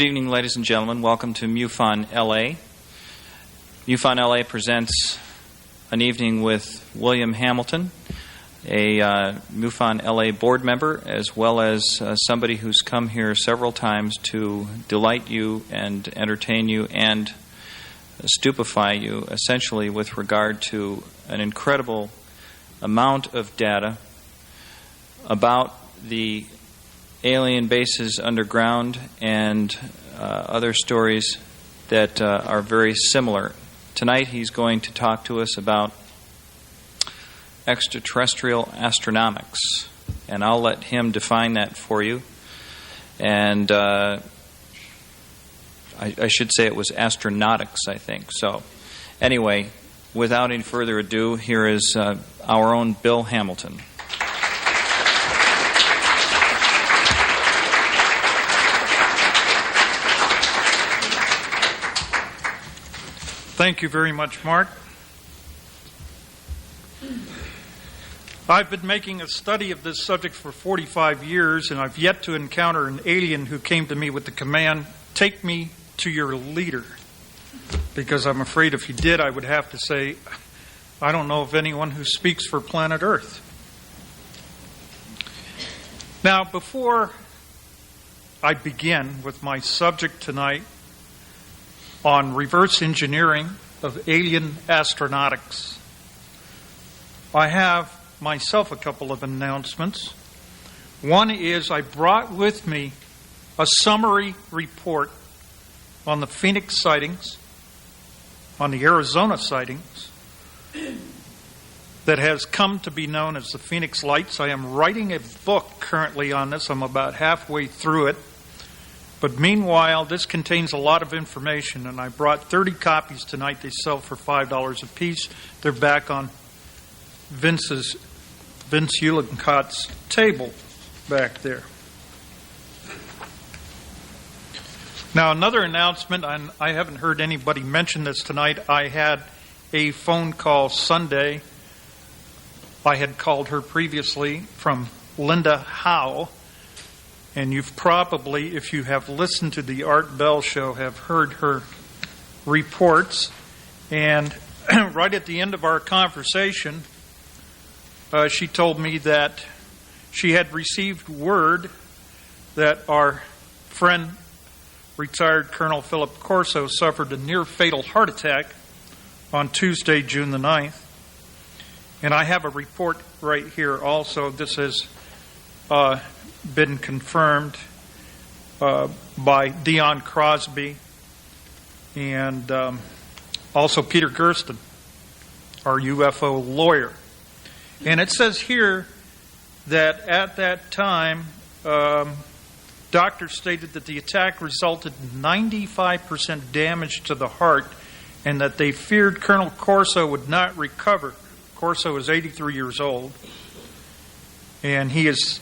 Good evening, ladies and gentlemen. Welcome to Mufon, LA. Mufon, LA presents an evening with William Hamilton, a Mufon, LA board member, as well as somebody who's come here several times to delight you and entertain you and stupefy you, essentially with regard to an incredible amount of data about the alien bases underground and other stories that are very similar. Tonight he's going to talk to us about extraterrestrial astronomics, and I'll let him define that for you. And I should say it was astronautics, I think. So anyway, without any further ado, here is our own Bill Hamilton. Thank you very much, Mark. I've been making a study of this subject for 45 years, and I've yet to encounter an alien who came to me with the command, "Take me to your leader." Because I'm afraid if he did, I would have to say, I don't know of anyone who speaks for planet Earth. Now, before I begin with my subject tonight on reverse engineering of alien astronautics, I have myself a couple of announcements. One is I brought with me a summary report on the Phoenix sightings, on the Arizona sightings, that has come to be known as the Phoenix Lights. I am writing a book currently on this. I'm about halfway through it. But meanwhile, this contains a lot of information, and I brought 30 copies tonight. They sell for $5 a piece. They're back on Vince Eulencott's table back there. Now, another announcement, and I haven't heard anybody mention this tonight. I had a phone call Sunday. I had called her previously from Linda Howe. And you've probably, if you have listened to the Art Bell show, have heard her reports. And right at the end of our conversation, she told me that she had received word that our friend, retired Colonel Philip Corso, suffered a near-fatal heart attack on Tuesday, June the 9th. And I have a report right here also. This has been confirmed by Dion Crosby and also Peter Gersten, our UFO lawyer. And it says here that at that time, doctors stated that the attack resulted in 95% damage to the heart and that they feared Colonel Corso would not recover. Corso is 83 years old, and he is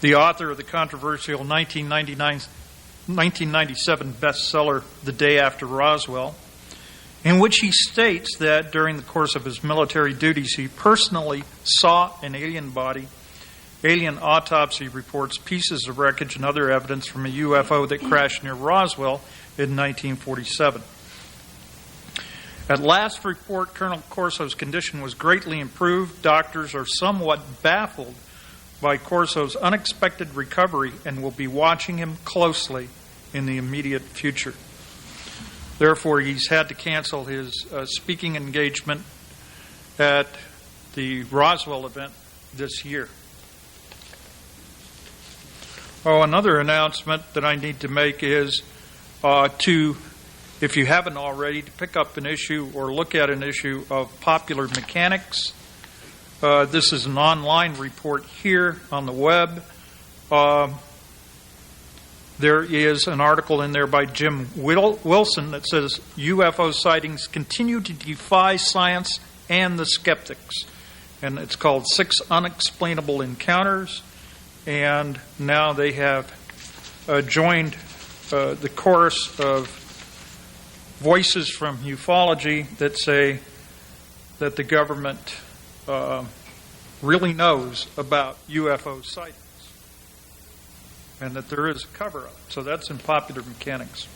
the author of the controversial 1997 bestseller, The Day After Roswell, in which he states that during the course of his military duties, he personally saw an alien body, alien autopsy reports, pieces of wreckage, and other evidence from a UFO that crashed near Roswell in 1947. At last report, Colonel Corso's condition was greatly improved. Doctors are somewhat baffled by Corso's unexpected recovery and will be watching him closely in the immediate future. Therefore, he's had to cancel his speaking engagement at the Roswell event this year. Oh, another announcement that I need to make is if you haven't already, to pick up an issue or look at an issue of Popular Mechanics. This is an online report here on the web. There is an article in there by Jim Wilson that says UFO sightings continue to defy science and the skeptics. And it's called 6 Unexplainable Encounters. And now they have joined the chorus of voices from ufology that say that the government really knows about UFO sightings. and that there is a cover-up. So that's in popular mechanics.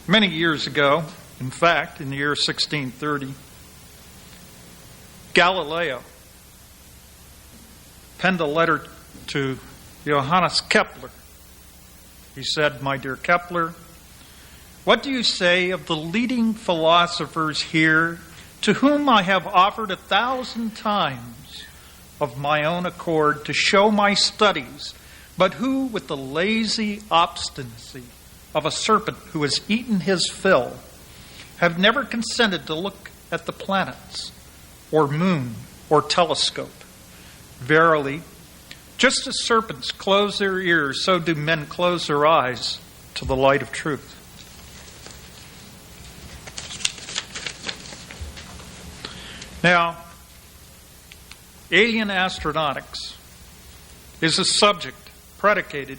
Many years ago, in fact, in the year 1630, Galileo penned a letter to Johannes Kepler. He said, "My dear Kepler, what do you say of the leading philosophers here to whom I have offered 1,000 times of my own accord to show my studies, but who, with the lazy obstinacy of a serpent who has eaten his fill, have never consented to look at the planets, or moon, or telescope? Verily, just as serpents close their ears, so do men close their eyes to the light of truth." Now, alien astronautics is a subject predicated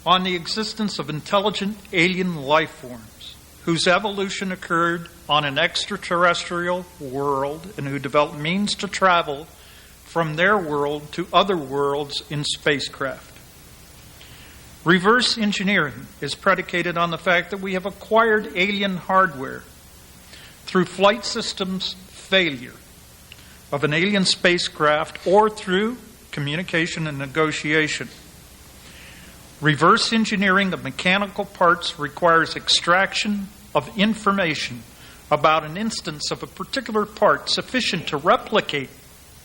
on the existence of intelligent alien life forms whose evolution occurred on an extraterrestrial world and who developed means to travel from their world to other worlds in spacecraft. Reverse engineering is predicated on the fact that we have acquired alien hardware through flight systems failure of an alien spacecraft or through communication and negotiation. Reverse engineering of mechanical parts requires extraction of information about an instance of a particular part sufficient to replicate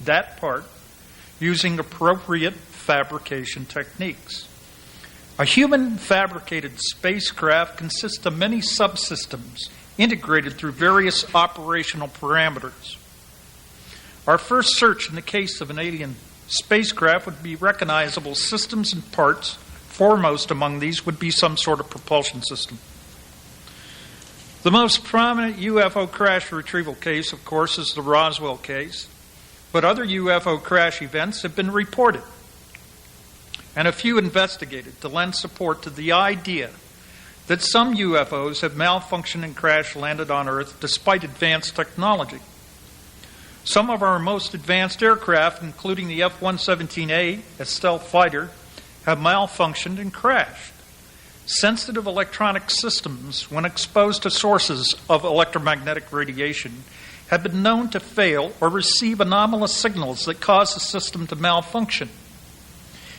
that part using appropriate fabrication techniques. A human fabricated spacecraft consists of many subsystems integrated through various operational parameters. Our first search in the case of an alien spacecraft would be recognizable systems and parts. Foremost among these would be some sort of propulsion system. The most prominent UFO crash retrieval case, of course, is the Roswell case, but other UFO crash events have been reported, and a few investigated to lend support to the idea that some UFOs have malfunctioned and crash landed on Earth despite advanced technology. Some of our most advanced aircraft, including the F-117A, a stealth fighter, have malfunctioned and crashed. Sensitive electronic systems, when exposed to sources of electromagnetic radiation, have been known to fail or receive anomalous signals that cause the system to malfunction.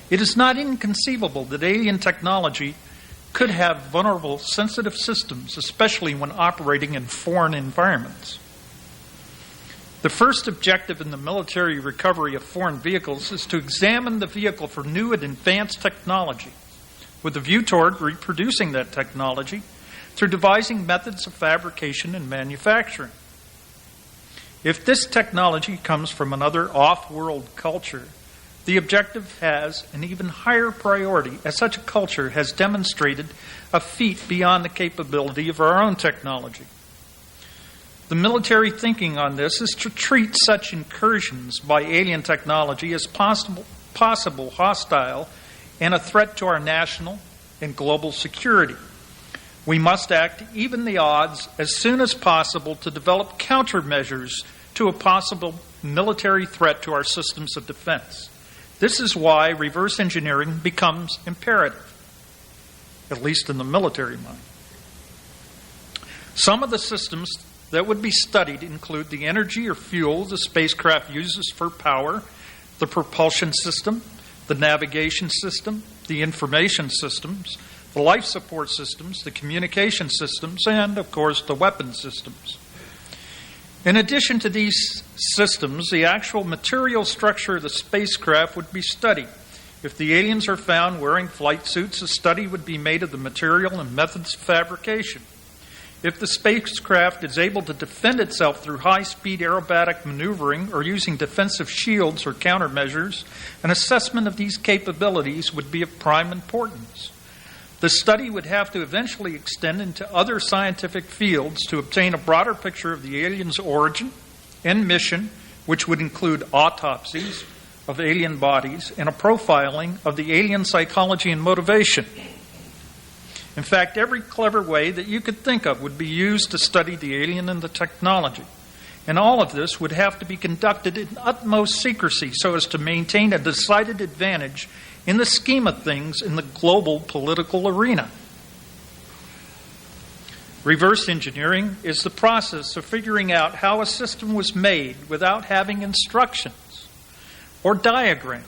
It is not inconceivable that alien technology could have vulnerable sensitive systems, especially when operating in foreign environments. The first objective in the military recovery of foreign vehicles is to examine the vehicle for new and advanced technology, with a view toward reproducing that technology through devising methods of fabrication and manufacturing. If this technology comes from another off-world culture, the objective has an even higher priority, as such a culture has demonstrated a feat beyond the capability of our own technology. The military thinking on this is to treat such incursions by alien technology as possible hostile and a threat to our national and global security. We must act to even the odds as soon as possible to develop countermeasures to a possible military threat to our systems of defense. This is why reverse engineering becomes imperative, at least in the military mind. Some of the systems that would be studied include the energy or fuel the spacecraft uses for power, the propulsion system, the navigation system, the information systems, the life support systems, the communication systems, and, of course, the weapon systems. In addition to these systems, the actual material structure of the spacecraft would be studied. If the aliens are found wearing flight suits, a study would be made of the material and methods of fabrication. If the spacecraft is able to defend itself through high-speed aerobatic maneuvering or using defensive shields or countermeasures, an assessment of these capabilities would be of prime importance. The study would have to eventually extend into other scientific fields to obtain a broader picture of the alien's origin and mission, which would include autopsies of alien bodies and a profiling of the alien psychology and motivation. In fact, every clever way that you could think of would be used to study the alien and the technology. And all of this would have to be conducted in utmost secrecy so as to maintain a decided advantage in the scheme of things in the global political arena. Reverse engineering is the process of figuring out how a system was made without having instructions or diagrams.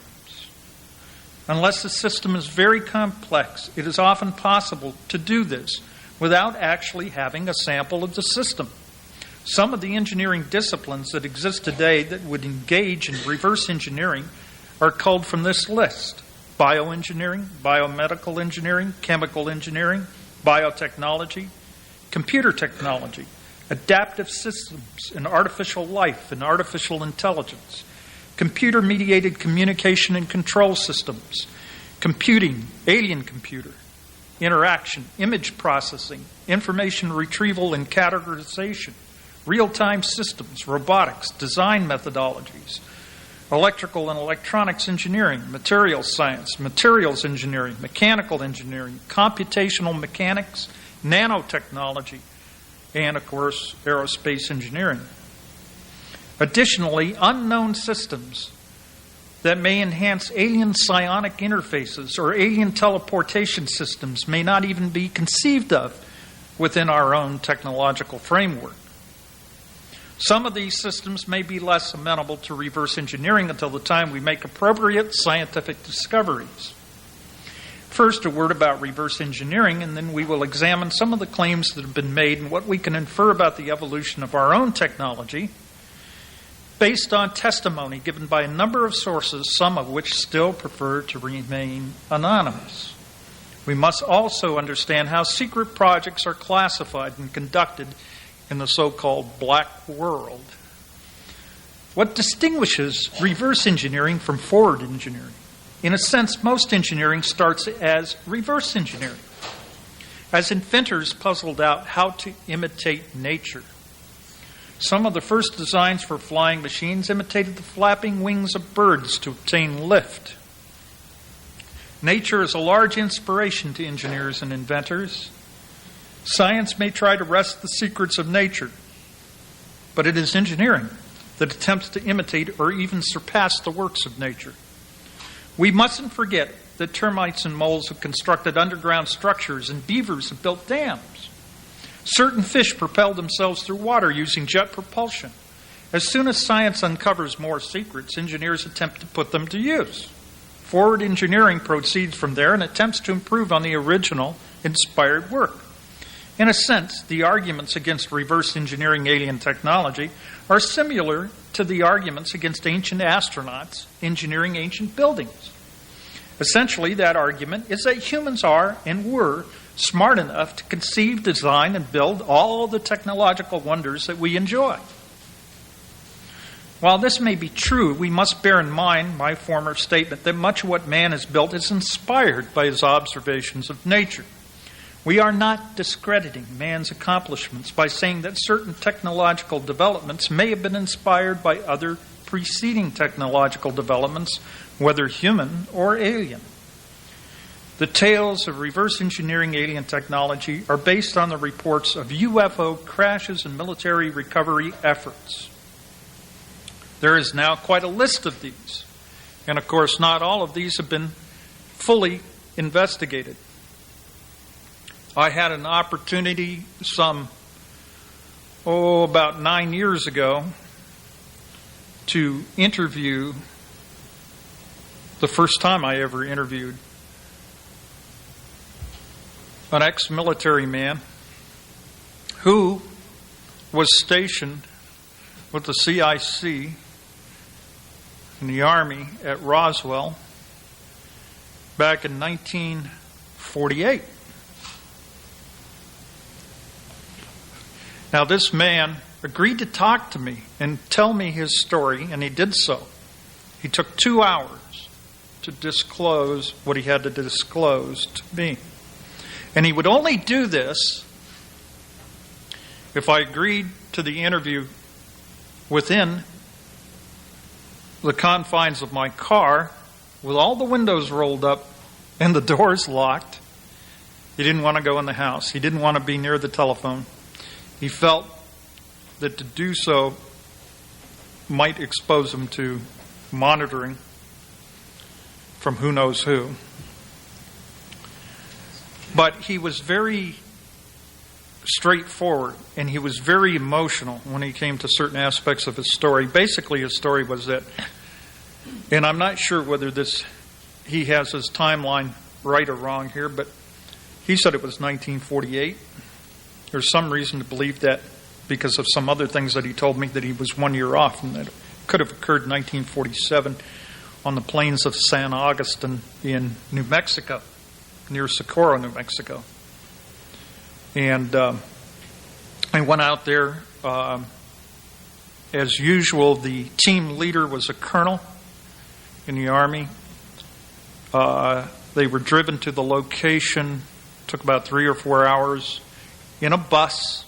Unless the system is very complex, it is often possible to do this without actually having a sample of the system. Some of the engineering disciplines that exist today that would engage in reverse engineering are culled from this list: bioengineering, biomedical engineering, chemical engineering, biotechnology, computer technology, adaptive systems and artificial life and artificial intelligence, computer-mediated communication and control systems, computing, alien computer, interaction, image processing, information retrieval and categorization, real-time systems, robotics, design methodologies, electrical and electronics engineering, materials science, materials engineering, mechanical engineering, computational mechanics, nanotechnology, and, of course, aerospace engineering. Additionally, unknown systems that may enhance alien psionic interfaces or alien teleportation systems may not even be conceived of within our own technological framework. Some of these systems may be less amenable to reverse engineering until the time we make appropriate scientific discoveries. First, a word about reverse engineering, and then we will examine some of the claims that have been made and what we can infer about the evolution of our own technology based on testimony given by a number of sources, some of which still prefer to remain anonymous. We must also understand how secret projects are classified and conducted in the so-called black world. What distinguishes reverse engineering from forward engineering? In a sense, most engineering starts as reverse engineering, as inventors puzzled out how to imitate nature. Some of the first designs for flying machines imitated the flapping wings of birds to obtain lift. Nature is a large inspiration to engineers and inventors. Science may try to wrest the secrets of nature, but it is engineering that attempts to imitate or even surpass the works of nature. We mustn't forget that termites and moles have constructed underground structures and beavers have built dams. Certain fish propel themselves through water using jet propulsion. As soon as science uncovers more secrets, engineers attempt to put them to use. Forward engineering proceeds from there and attempts to improve on the original inspired work. In a sense, the arguments against reverse engineering alien technology are similar to the arguments against ancient astronauts engineering ancient buildings. Essentially, that argument is that humans are and were smart enough to conceive, design, and build all the technological wonders that we enjoy. While this may be true, we must bear in mind my former statement that much of what man has built is inspired by his observations of nature. We are not discrediting man's accomplishments by saying that certain technological developments may have been inspired by other preceding technological developments, whether human or alien. The tales of reverse engineering alien technology are based on the reports of UFO crashes and military recovery efforts. There is now quite a list of these, and of course not all of these have been fully investigated. I had an opportunity about 9 years ago to interview, the first time I ever interviewed, an ex-military man who was stationed with the CIC in the Army at Roswell back in 1948. Now, this man agreed to talk to me and tell me his story, and he did so. He took 2 hours to disclose what he had to disclose to me. And he would only do this if I agreed to the interview within the confines of my car with all the windows rolled up and the doors locked He didn't want to go in the house. He didn't want to be near the telephone. He felt that to do so might expose him to monitoring from who knows who. But he was very straightforward, and he was very emotional when he came to certain aspects of his story. Basically, his story was that, and I'm not sure whether he has his timeline right or wrong here, but he said it was 1948. There's some reason to believe that because of some other things that he told me, that he was 1 year off, and that it could have occurred in 1947 on the plains of San Augustine in New Mexico, near Socorro, New Mexico. And I went out there. As usual, the team leader was a colonel in the Army. They were driven to the location, took about 3 or 4 hours, in a bus,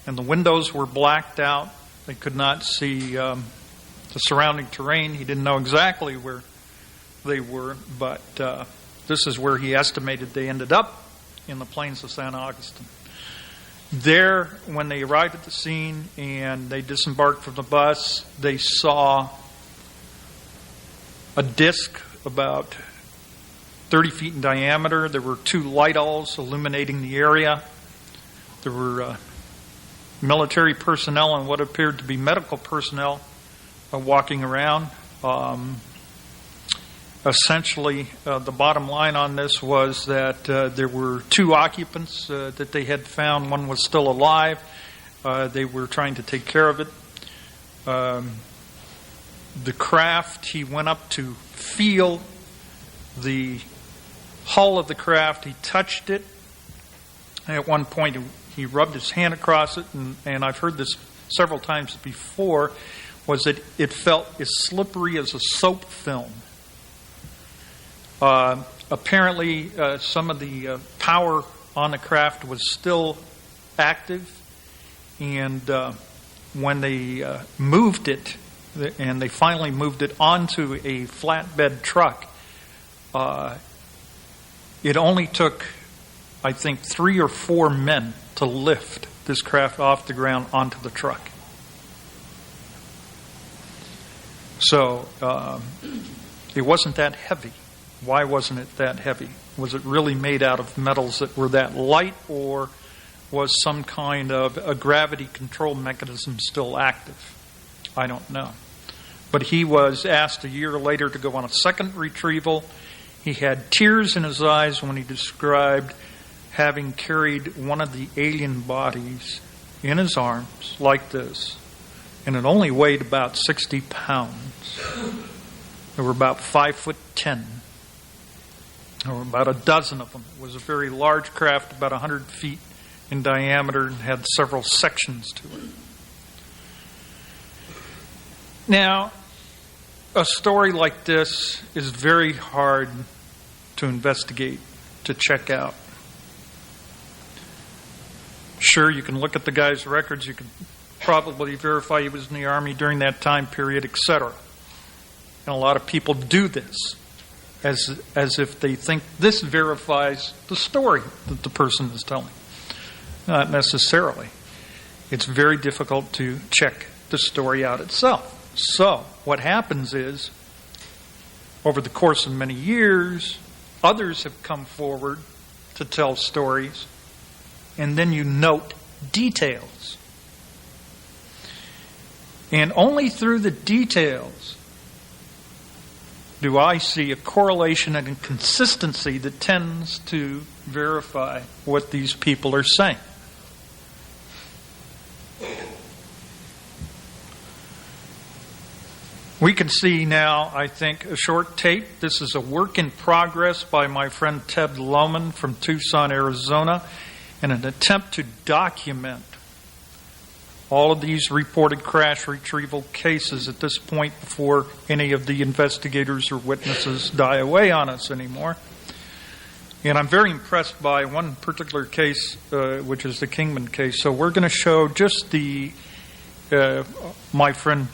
and the windows were blacked out. They could not see the surrounding terrain. He didn't know exactly where they were, but this is where he estimated they ended up, in the plains of San Augustine. There, when they arrived at the scene and they disembarked from the bus, they saw a disc about 30 feet in diameter. There were 2 light owls illuminating the area. There were military personnel and what appeared to be medical personnel walking around. Essentially, the bottom line on this was that there were 2 occupants that they had found. One was still alive. They were trying to take care of it. The craft, he went up to feel the hull of the craft. He touched it. And at one point, he rubbed his hand across it, and I've heard this several times before, was that it felt as slippery as a soap film. Apparently, some of the power on the craft was still active, and when they moved it, and they finally moved it onto a flatbed truck, it only took, I think, 3 or 4 men to lift this craft off the ground onto the truck. So it wasn't that heavy. Why wasn't it that heavy? Was it really made out of metals that were that light, or was some kind of a gravity control mechanism still active? I don't know. But he was asked a year later to go on a second retrieval. He had tears in his eyes when he described having carried one of the alien bodies in his arms like this, and it only weighed about 60 pounds. There were about 5'10". There were about a dozen of them. It was a very large craft, about 100 feet in diameter, and had several sections to it. Now, a story like this is very hard to investigate, to check out. Sure, you can look at the guy's records. You can probably verify he was in the Army during that time period, etc. And a lot of people do this as if they think this verifies the story that the person is telling. Not necessarily. It's very difficult to check the story out itself. So, what happens is, over the course of many years, others have come forward to tell stories, and then you note details. And only through the details do I see a correlation and a consistency that tends to verify what these people are saying. We can see now, I think, a short tape. This is a work in progress by my friend Ted Lohman from Tucson, Arizona, in an attempt to document all of these reported crash retrieval cases at this point before any of the investigators or witnesses die away on us anymore. And I'm very impressed by one particular case, which is the Kingman case. So we're going to show just the, my friend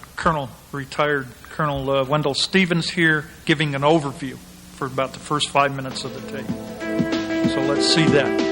retired Colonel Wendell Stevens here, giving an overview for about the first 5 minutes of the tape. So let's see that.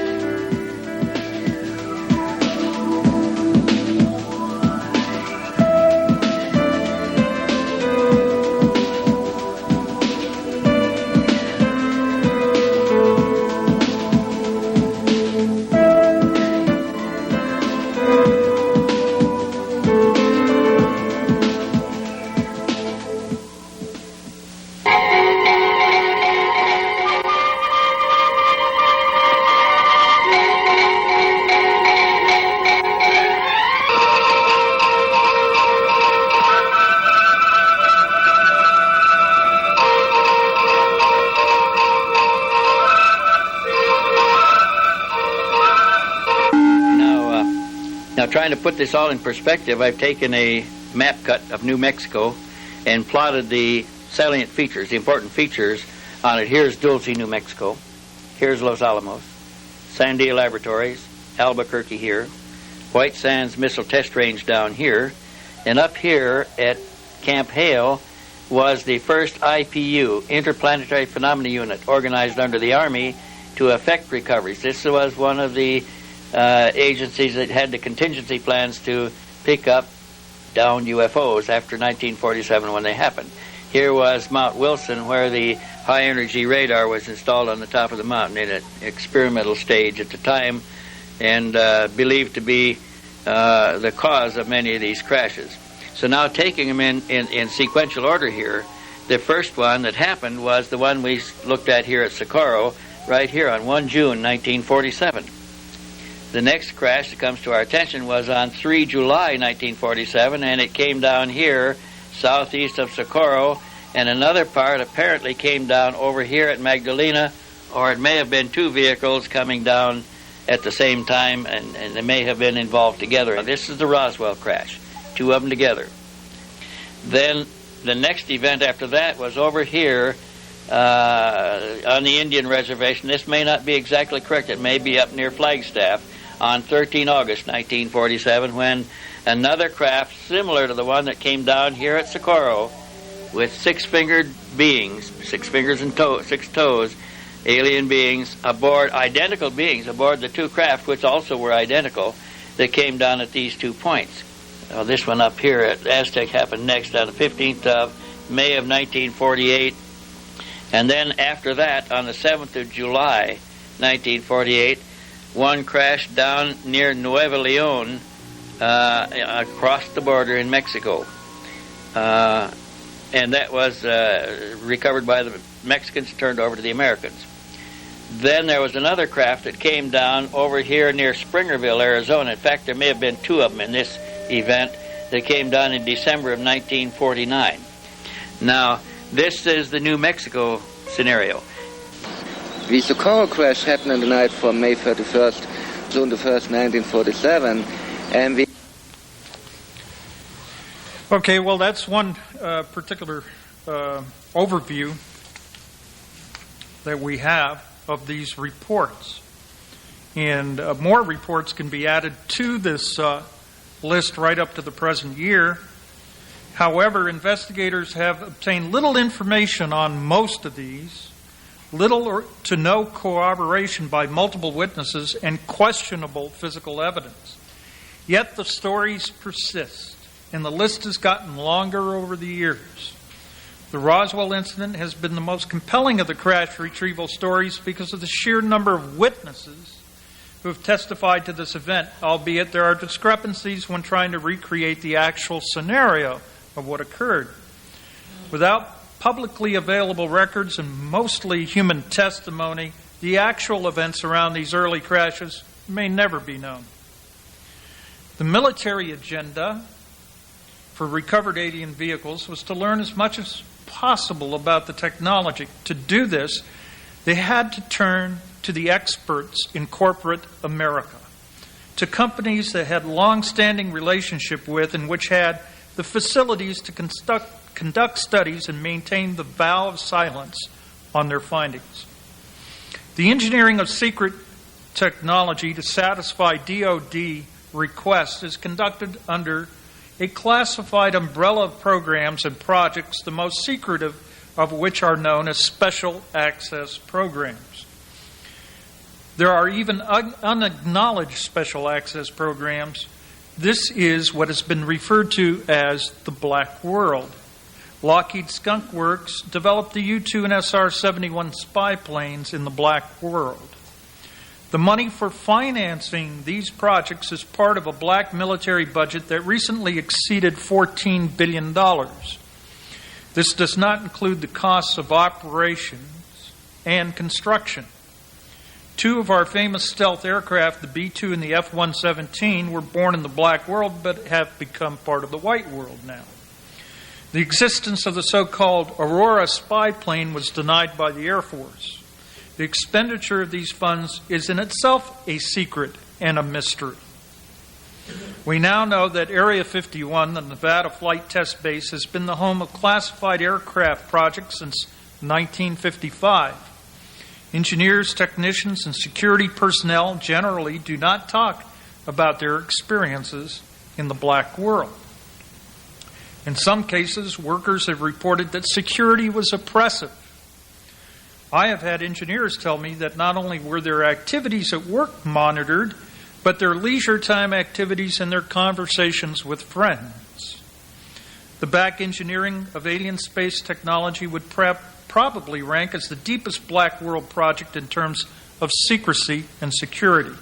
Trying to put this all in perspective, I've taken a map cut of New Mexico and plotted the salient features, the important features on it. Here's Dulce, New Mexico. Here's Los Alamos. Sandia Laboratories, Albuquerque here. White Sands Missile Test Range down here. And up here at Camp Hale was the first IPU, Interplanetary Phenomena Unit, organized under the Army to effect recoveries. This was one of the agencies that had the contingency plans to pick up down UFOs after 1947 when they happened. Here was Mount Wilson, where the high-energy radar was installed on the top of the mountain in an experimental stage at the time, and believed to be the cause of many of these crashes. So now taking them in sequential order here, the first one that happened was the one we looked at here at Socorro, right here on 1 June 1947. The next crash that comes to our attention was on 3 July 1947, and it came down here southeast of Socorro, and another part apparently came down over here at Magdalena, or it may have been two vehicles coming down at the same time, and they may have been involved together. This is the Roswell crash, two of them together. Then the next event after that was over here on the Indian reservation. This may not be exactly correct. It may be up near Flagstaff on 13 August 1947, when another craft similar to the one that came down here at Socorro with six-fingered beings, 6 fingers and 6 toes, alien beings aboard, identical beings aboard the two craft, which also were identical, that came down at these 2 points. This one up here at Aztec happened next on the 15th of May of 1948. And then after that, on the 7th of July 1948, one crashed down near Nuevo Leon across the border in Mexico. And that was recovered by the Mexicans, turned over to the Americans. Then there was another craft that came down over here near Springerville, Arizona. In fact, there may have been 2 of them in this event that came down in December of 1949. Now, this is the New Mexico scenario. The Socorro crash happened on the night from May 31st, June the 1st, 1947, and we... Okay, well, that's one particular overview that we have of these reports. And more reports can be added to this list right up to the present year. However, investigators have obtained little information on most of these, little or to no corroboration by multiple witnesses, and questionable physical evidence. Yet the stories persist, and the list has gotten longer over the years. The Roswell incident has been the most compelling of the crash retrieval stories because of the sheer number of witnesses who have testified to this event, albeit there are discrepancies when trying to recreate the actual scenario of what occurred. Without publicly available records and mostly human testimony, the actual events around these early crashes may never be known. The military agenda for recovered alien vehicles was to learn as much as possible about the technology. To do this, they had to turn to the experts in corporate America, to companies that had long-standing relationship with and which had the facilities to conduct studies and maintain the vow of silence on their findings. The engineering of secret technology to satisfy DoD requests is conducted under a classified umbrella of programs and projects, the most secretive of which are known as special access programs. There are even unacknowledged special access programs. This is what has been referred to as the Black World. Lockheed Skunk Works developed the U-2 and SR-71 spy planes in the Black World. The money for financing these projects is part of a black military budget that recently exceeded $14 billion. This does not include the costs of operations and construction. Two of our famous stealth aircraft, the B-2 and the F-117, were born in the Black World but have become part of the White World now. The existence of the so-called Aurora spy plane was denied by the Air Force. The expenditure of these funds is in itself a secret and a mystery. We now know that Area 51, the Nevada Flight Test Base, has been the home of classified aircraft projects since 1955. Engineers, technicians, and security personnel generally do not talk about their experiences in the Black World. In some cases, workers have reported that security was oppressive. I have had engineers tell me that not only were their activities at work monitored, but their leisure time activities and their conversations with friends. The back engineering of alien space technology would probably rank as the deepest Black World project in terms of secrecy and security.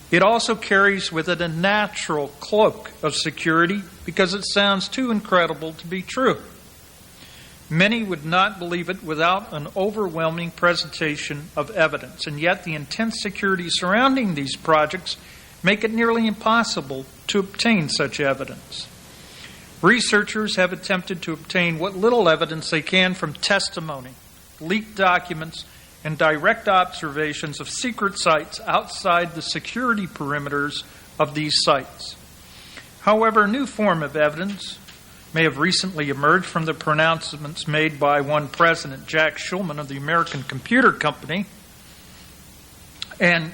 It also carries with it a natural cloak of security because it sounds too incredible to be true. Many would not believe it without an overwhelming presentation of evidence, and yet the intense security surrounding these projects make it nearly impossible to obtain such evidence. Researchers have attempted to obtain what little evidence they can from testimony, leaked documents, and direct observations of secret sites outside the security perimeters of these sites. However, a new form of evidence may have recently emerged from the pronouncements made by one President Jack Schulman of the American Computer Company, and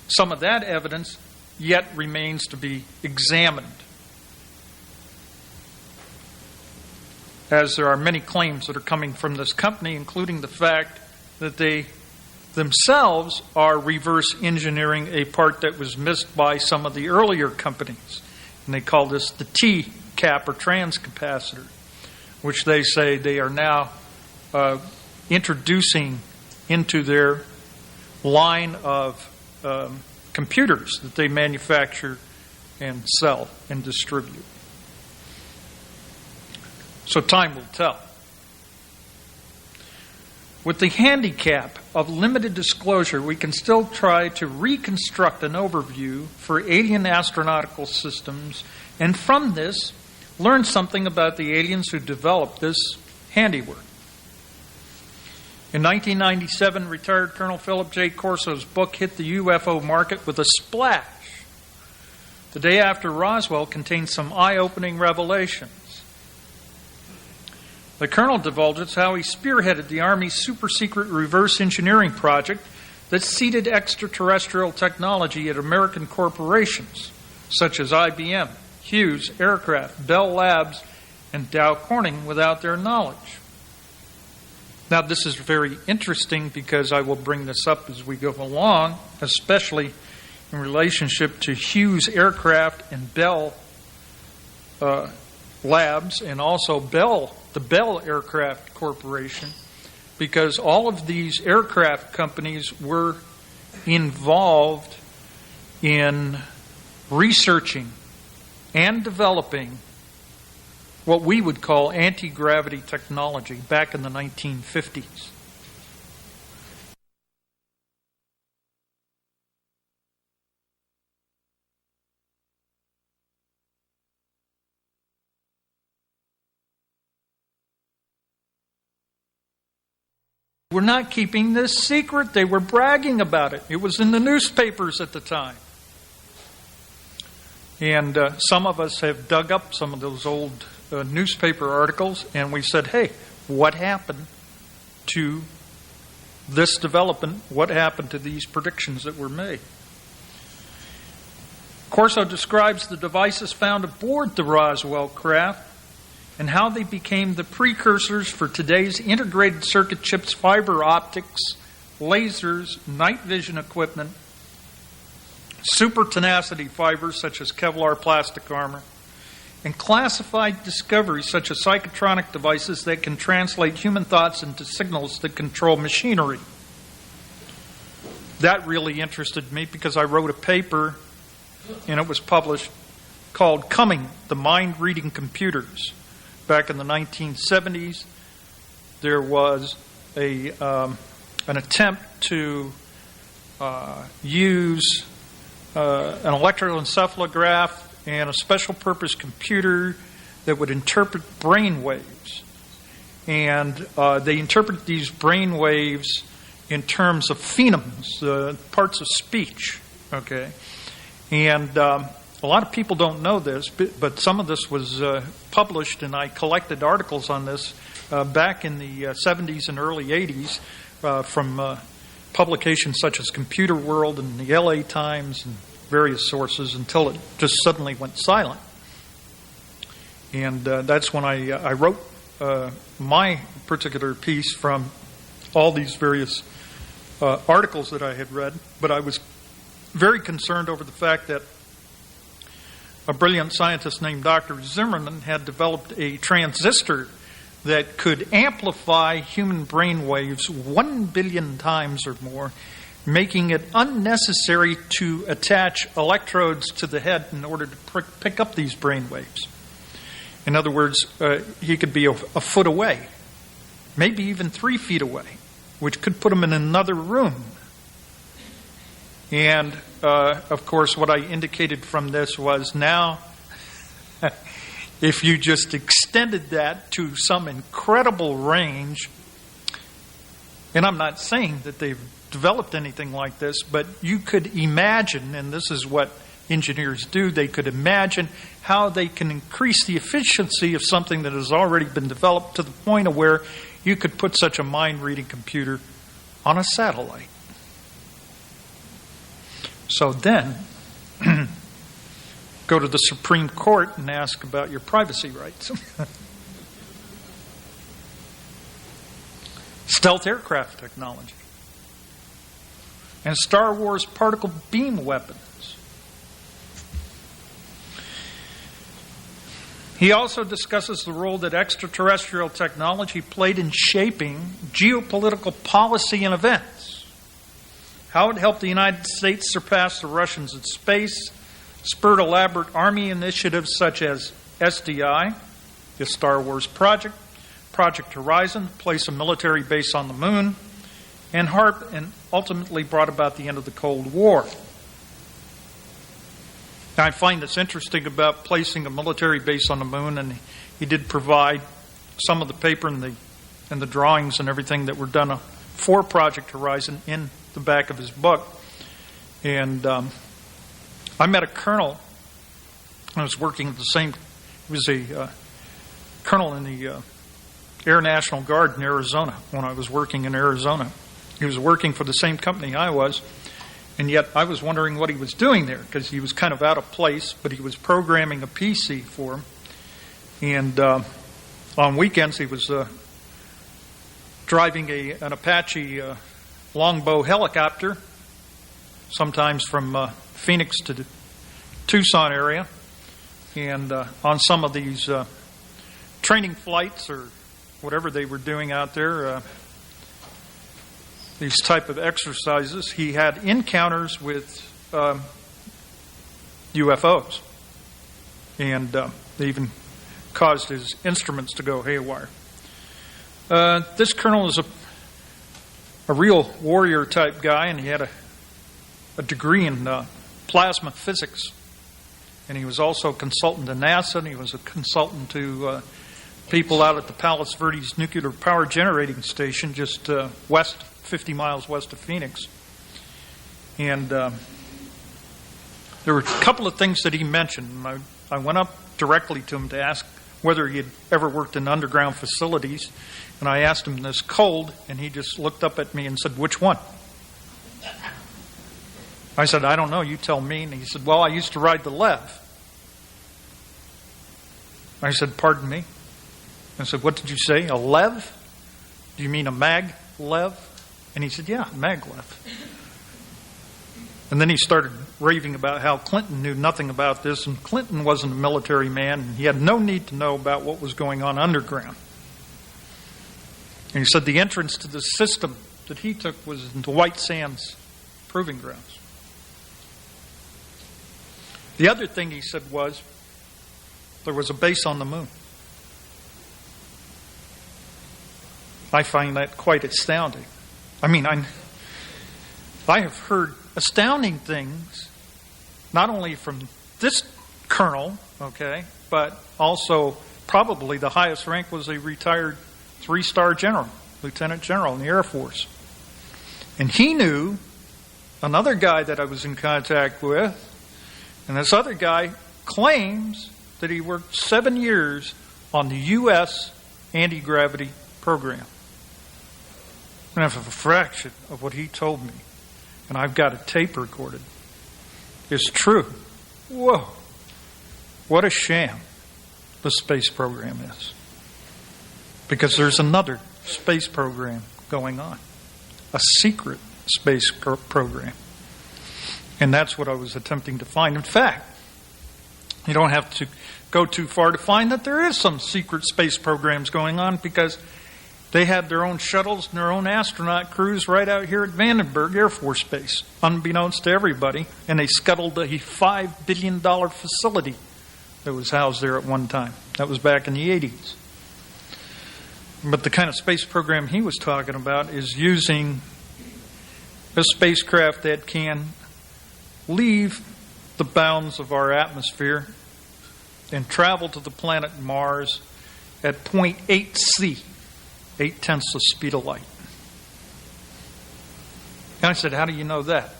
some of that evidence yet remains to be examined, as there are many claims that are coming from this company, including the fact that they themselves are reverse engineering a part that was missed by some of the earlier companies. And they call this the T-cap or transcapacitor, which they say they are now introducing into their line of computers that they manufacture and sell and distribute. So time will tell. With the handicap of limited disclosure, we can still try to reconstruct an overview for alien astronautical systems, and from this, learn something about the aliens who developed this handiwork. In 1997, retired Colonel Philip J. Corso's book hit the UFO market with a splash. The day after Roswell contained some eye-opening revelations. The Colonel divulges how he spearheaded the Army's super-secret reverse engineering project that seeded extraterrestrial technology at American corporations, such as IBM, Hughes Aircraft, Bell Labs, and Dow Corning without their knowledge. Now, this is very interesting because I will bring this up as we go along, especially in relationship to Hughes Aircraft and Bell Labs, and also the Bell Aircraft Corporation, because all of these aircraft companies were involved in researching and developing what we would call anti-gravity technology back in the 1950s. We're not keeping this secret. They were bragging about it. It was in the newspapers at the time. And some of us have dug up some of those old newspaper articles, and we said, hey, what happened to this development? What happened to these predictions that were made? Corso describes the devices found aboard the Roswell craft and how they became the precursors for today's integrated circuit chips, fiber optics, lasers, night vision equipment, super tenacity fibers such as Kevlar plastic armor, and classified discoveries such as psychotronic devices that can translate human thoughts into signals that control machinery. That really interested me because I wrote a paper, and it was published, called Coming, the Mind-Reading Computers. Back in the 1970s, there was an attempt to use an electroencephalograph and a special purpose computer that would interpret brain waves. And they interpret these brain waves in terms of phonemes, parts of speech. Okay, and a lot of people don't know this, but some of this was published, and I collected articles on this back in the 70s and early 80s from publications such as Computer World and the LA Times and various sources until it just suddenly went silent. And that's when I wrote my particular piece from all these various articles that I had read. But I was very concerned over the fact that a brilliant scientist named Dr. Zimmerman had developed a transistor that could amplify human brain waves 1 billion times or more, making it unnecessary to attach electrodes to the head in order to pick up these brain waves. In other words, he could be a foot away, maybe even 3 feet away, which could put him in another room. And, of course, what I indicated from this was now, if you just extended that to some incredible range, and I'm not saying that they've developed anything like this, but you could imagine, and this is what engineers do, they could imagine how they can increase the efficiency of something that has already been developed to the point of where you could put such a mind-reading computer on a satellite. So then, go to the Supreme Court and ask about your privacy rights. Stealth aircraft technology. And Star Wars particle beam weapons. He also discusses the role that extraterrestrial technology played in shaping geopolitical policy and events, how it helped the United States surpass the Russians in space, spurred elaborate Army initiatives such as SDI, the Star Wars Project, Project Horizon, place a military base on the moon, and HARP, and ultimately brought about the end of the Cold War. Now, I find this interesting about placing a military base on the moon, and he did provide some of the paper and the drawings and everything that were done for Project Horizon in the back of his book. And I met a colonel. I was working at the same. He was a colonel in the Air National Guard in Arizona when I was working in Arizona. He was working for the same company I was, and yet I was wondering what he was doing there because he was kind of out of place, but he was programming a PC for him. And on weekends he was driving an Apache Longbow helicopter, sometimes from Phoenix to the Tucson area. And on some of these training flights or whatever they were doing out there, these type of exercises, he had encounters with UFOs. And they even caused his instruments to go haywire. This colonel is a real warrior type guy, and he had a degree in plasma physics. And he was also a consultant to NASA, and he was a consultant to people out at the Palos Verdes nuclear power generating station just 50 miles west of Phoenix. And there were a couple of things that he mentioned. And I went up directly to him to ask whether he had ever worked in underground facilities. And I asked him this cold, and he just looked up at me and said, "Which one?" I said, "I don't know, you tell me." And he said, "Well, I used to ride the Lev." I said, "Pardon me?" I said, "What did you say? A Lev? Do you mean a mag Lev?" And he said, yeah, maglev. And then he started raving about how Clinton knew nothing about this, and Clinton wasn't a military man, and he had no need to know about what was going on underground. And he said the entrance to the system that he took was into White Sands Proving Grounds. The other thing he said was there was a base on the moon. I find that quite astounding. I mean, I have heard astounding things, not only from this colonel, okay, but also probably the highest rank was a retired 3-star general, lieutenant general in the Air Force. And he knew another guy that I was in contact with, and this other guy claims that he worked 7 years on the U.S. anti-gravity program. And I have a fraction of what he told me, and I've got it tape recorded. It's true. Whoa. What a sham the space program is. Because there's another space program going on. A secret space program. And that's what I was attempting to find. In fact, you don't have to go too far to find that there is some secret space programs going on, because they had their own shuttles and their own astronaut crews right out here at Vandenberg Air Force Base, unbeknownst to everybody, and they scuttled a $5 billion facility that was housed there at one time. That was back in the 80s. But the kind of space program he was talking about is using a spacecraft that can leave the bounds of our atmosphere and travel to the planet Mars at 0.8 C, 0.8 the speed of light. And I said, how do you know that?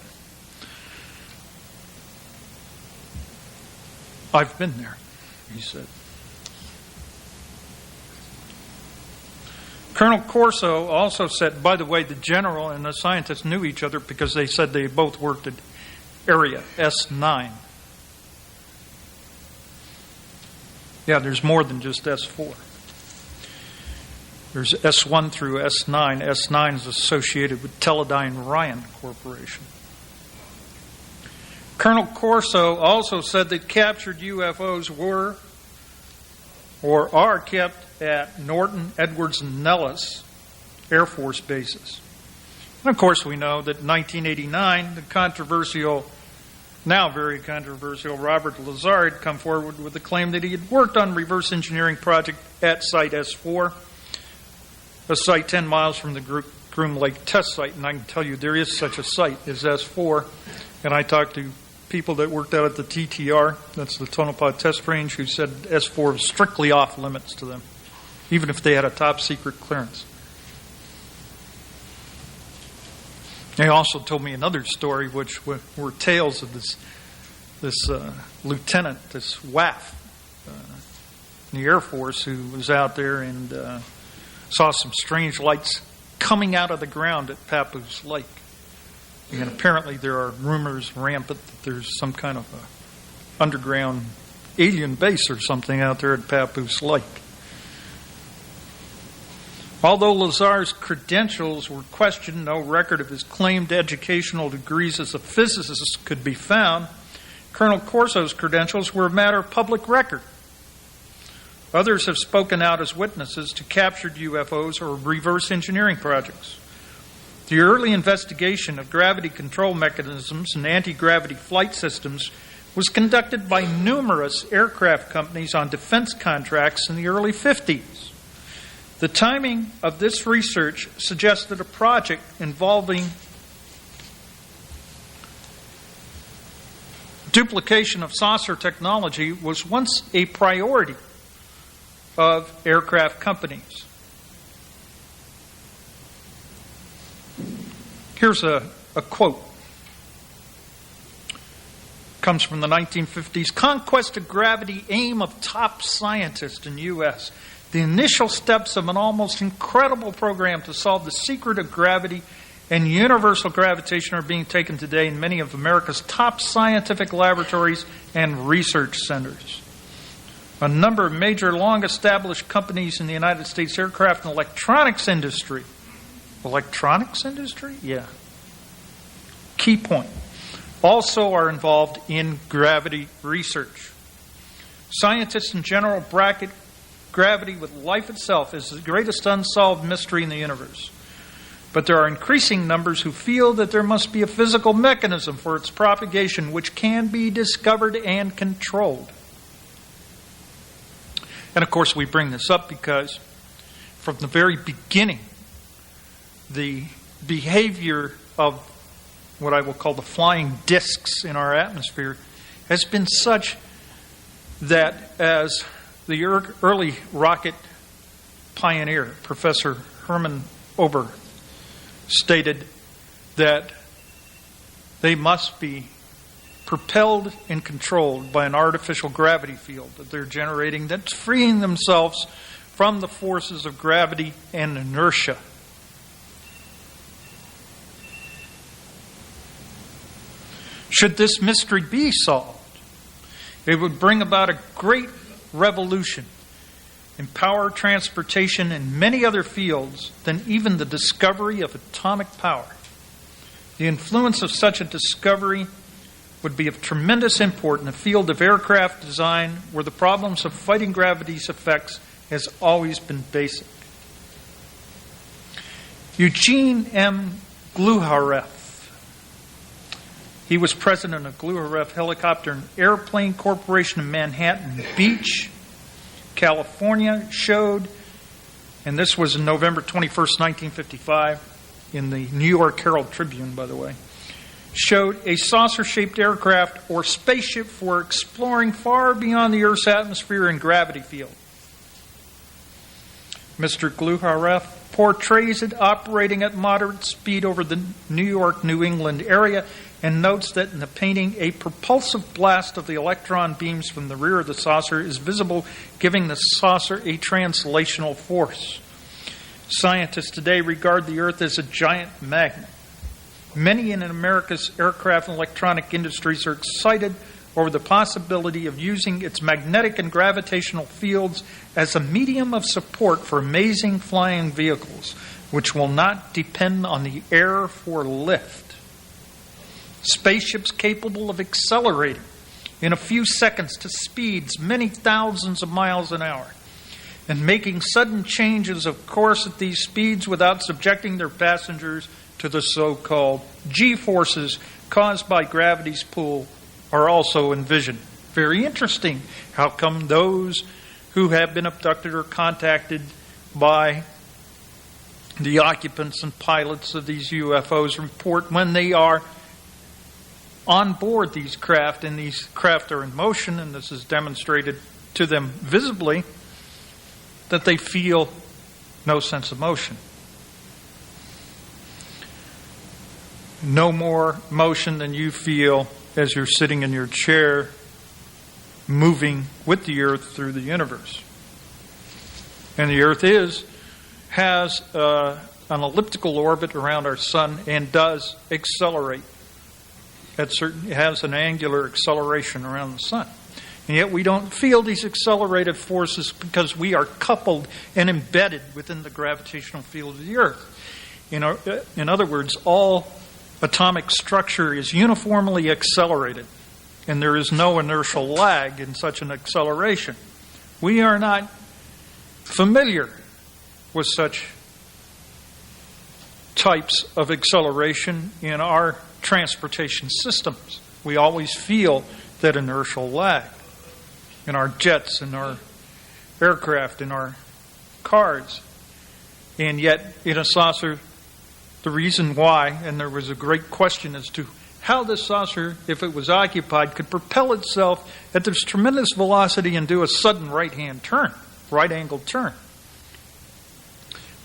I've been there, he said. Colonel Corso also said, by the way, the general and the scientists knew each other because they said they both worked at Area S9. Yeah, there's more than just S4. There's S1 through S9. S9 is associated with Teledyne Ryan Corporation. Colonel Corso also said that captured UFOs were or are kept at Norton, Edwards, and Nellis Air Force bases. And of course, we know that in 1989, the controversial, now very controversial, Robert Lazar had come forward with the claim that he had worked on reverse engineering project at Site S4, a site 10 miles from the Groom Lake test site. And I can tell you there is such a site as S4. And I talked to people that worked out at the TTR, that's the Tonopah Test Range, who said S4 was strictly off limits to them, even if they had a top secret clearance. They also told me another story, which were tales of this lieutenant, this WAF in the Air Force, who was out there and saw some strange lights coming out of the ground at Papoose Lake. And apparently there are rumors rampant that there's some kind of a underground alien base or something out there at Papoose Lake. Although Lazar's credentials were questioned, no record of his claimed educational degrees as a physicist could be found. Colonel Corso's credentials were a matter of public record. Others have spoken out as witnesses to captured UFOs or reverse engineering projects. The early investigation of gravity control mechanisms and anti-gravity flight systems was conducted by numerous aircraft companies on defense contracts in the early 50s. The timing of this research suggested a project involving duplication of saucer technology was once a priority of aircraft companies. Here's a quote. Comes from the 1950s. Conquest of gravity, aim of top scientists in U.S. The initial steps of an almost incredible program to solve the secret of gravity and universal gravitation are being taken today in many of America's top scientific laboratories and research centers. A number of major long-established companies in the United States aircraft and electronics industry Electronics industry? Yeah. Key point. Also are involved in gravity research. Scientists in general bracket gravity with life itself as the greatest unsolved mystery in the universe. But there are increasing numbers who feel that there must be a physical mechanism for its propagation which can be discovered and controlled. And of course we bring this up because from the very beginning, the behavior of what I will call the flying discs in our atmosphere has been such that as the early rocket pioneer, Professor Hermann Ober, stated that they must be propelled and controlled by an artificial gravity field that they're generating that's freeing themselves from the forces of gravity and inertia. Should this mystery be solved, it would bring about a great revolution in power, transportation, and many other fields than even the discovery of atomic power. The influence of such a discovery would be of tremendous import in the field of aircraft design, where the problems of fighting gravity's effects has always been basic. Eugene M. Gluhareff. He was president of Gluhareff Helicopter and Airplane Corporation in Manhattan Beach, California, showed, and this was in November 21st, 1955, in the New York Herald Tribune, by the way, showed a saucer-shaped aircraft or spaceship for exploring far beyond the Earth's atmosphere and gravity field. Mr. Gluhareff portrays it operating at moderate speed over the New York-New England area and notes that in the painting, a propulsive blast of the electron beams from the rear of the saucer is visible, giving the saucer a translational force. Scientists today regard the Earth as a giant magnet. Many in America's aircraft and electronic industries are excited over the possibility of using its magnetic and gravitational fields as a medium of support for amazing flying vehicles, which will not depend on the air for lift. Spaceships capable of accelerating in a few seconds to speeds many thousands of miles an hour, and making sudden changes of course at these speeds without subjecting their passengers to the so-called G-forces caused by gravity's pull, are also envisioned. Very interesting. How come those who have been abducted or contacted by the occupants and pilots of these UFOs report when they are on board these craft, and these craft are in motion, and this is demonstrated to them visibly, that they feel no sense of motion. No more motion than you feel as you're sitting in your chair, moving with the Earth through the universe. And the Earth has an elliptical orbit around our sun and does accelerate. It has an angular acceleration around the sun. And yet we don't feel these accelerated forces because we are coupled and embedded within the gravitational field of the Earth. In other words, all atomic structure is uniformly accelerated, and there is no inertial lag in such an acceleration. We are not familiar with such types of acceleration in our transportation systems. We always feel that inertial lag in our jets, in our aircraft, in our cars. And yet, in a saucer, the reason why, and there was a great question as to how this saucer, if it was occupied, could propel itself at this tremendous velocity and do a sudden right-angled turn,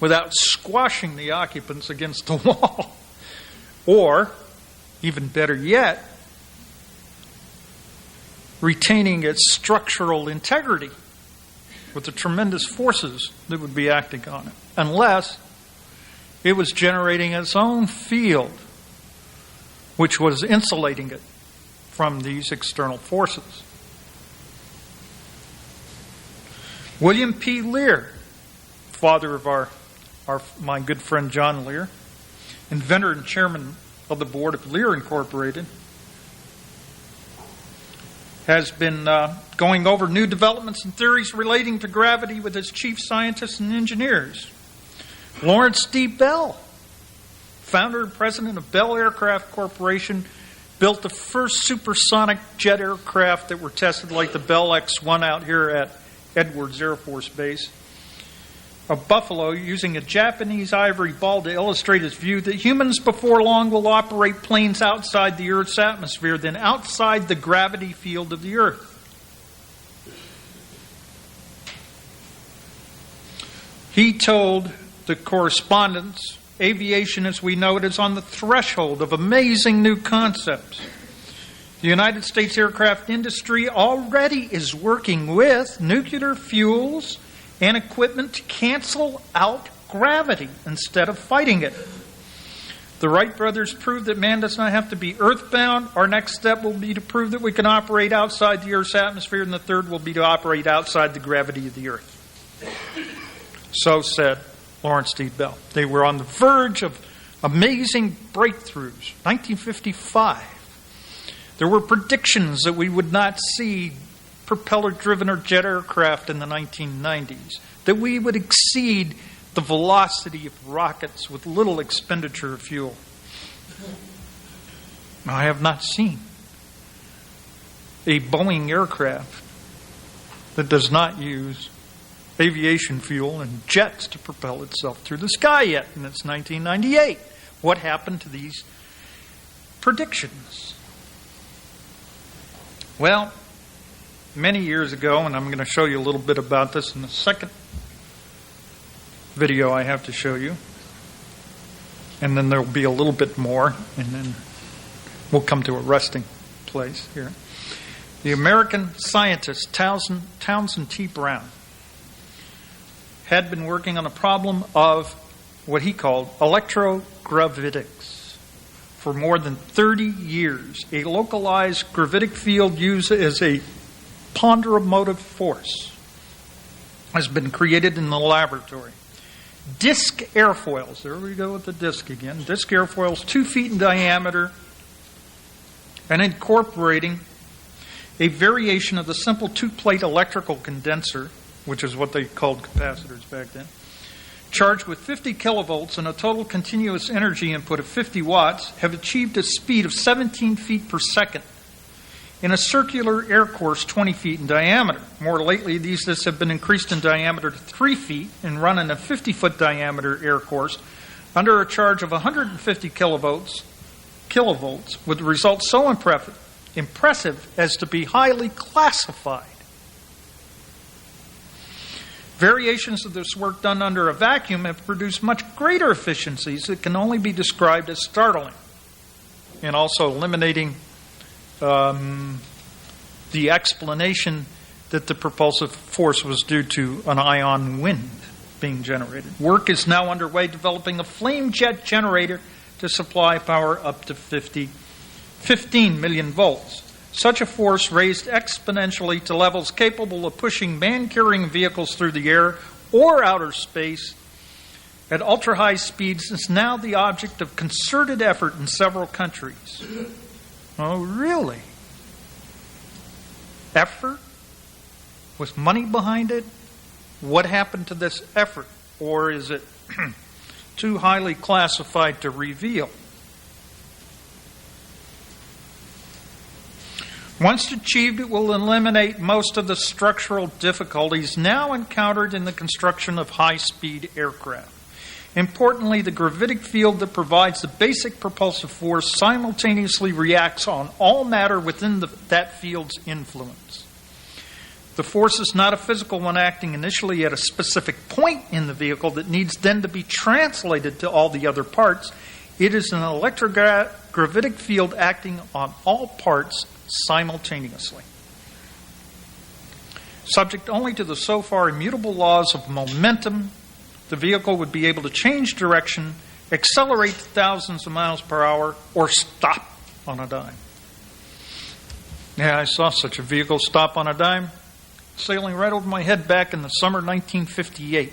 without squashing the occupants against the wall. Or, even better yet, retaining its structural integrity with the tremendous forces that would be acting on it, unless it was generating its own field, which was insulating it from these external forces. William P. Lear, father of our my good friend John Lear, inventor and chairman of the board of Lear Incorporated, has been going over new developments and theories relating to gravity with his chief scientists and engineers. Lawrence D. Bell, founder and president of Bell Aircraft Corporation, built the first supersonic jet aircraft that were tested, like the Bell X-1 out here at Edwards Air Force Base of Buffalo, using a Japanese ivory ball to illustrate his view that humans before long will operate planes outside the Earth's atmosphere, then outside the gravity field of the Earth. He told the correspondents, aviation as we know it is on the threshold of amazing new concepts. The United States aircraft industry already is working with nuclear fuels and equipment to cancel out gravity instead of fighting it. The Wright brothers proved that man does not have to be earthbound. Our next step will be to prove that we can operate outside the Earth's atmosphere, and the third will be to operate outside the gravity of the Earth. So said Lawrence D. Bell. They were on the verge of amazing breakthroughs. 1955. There were predictions that we would not see propeller-driven or jet aircraft in the 1990s, that we would exceed the velocity of rockets with little expenditure of fuel. I have not seen a Boeing aircraft that does not use aviation fuel and jets to propel itself through the sky yet, and it's 1998. What happened to these predictions? Well, many years ago, and I'm going to show you a little bit about this in the second video I have to show you, and then there will be a little bit more, and then we'll come to a resting place here. The American scientist Townsend T. Brown had been working on a problem of what he called electrogravitics for more than 30 years, a localized gravitic field used as a ponderomotive force has been created in the laboratory. Disc airfoils, there we go with the disc again, disc airfoils 2 feet in diameter and incorporating a variation of the simple 2-plate electrical condenser, which is what they called capacitors back then, charged with 50 kilovolts and a total continuous energy input of 50 watts, have achieved a speed of 17 feet per second in a circular air course 20 feet in diameter. More lately, these discs have been increased in diameter to 3 feet and run in a 50-foot diameter air course under a charge of 150 kilovolts, with results so impressive as to be highly classified. Variations of this work done under a vacuum have produced much greater efficiencies that can only be described as startling, and also eliminating the explanation that the propulsive force was due to an ion wind being generated. Work is now underway developing a flame jet generator to supply power up to 15 million volts. Such a force raised exponentially to levels capable of pushing man-carrying vehicles through the air or outer space at ultra-high speeds is now the object of concerted effort in several countries. Oh, really? Effort? With money behind it? What happened to this effort? Or is it too highly classified to reveal? Once achieved, it will eliminate most of the structural difficulties now encountered in the construction of high-speed aircraft. Importantly, the gravitic field that provides the basic propulsive force simultaneously reacts on all matter within that field's influence. The force is not a physical one acting initially at a specific point in the vehicle that needs then to be translated to all the other parts. It is an electrogravitic field acting on all parts simultaneously. Subject only to the so far immutable laws of momentum, the vehicle would be able to change direction, accelerate to thousands of miles per hour, or stop on a dime. Yeah, I saw such a vehicle stop on a dime, sailing right over my head back in the summer 1958.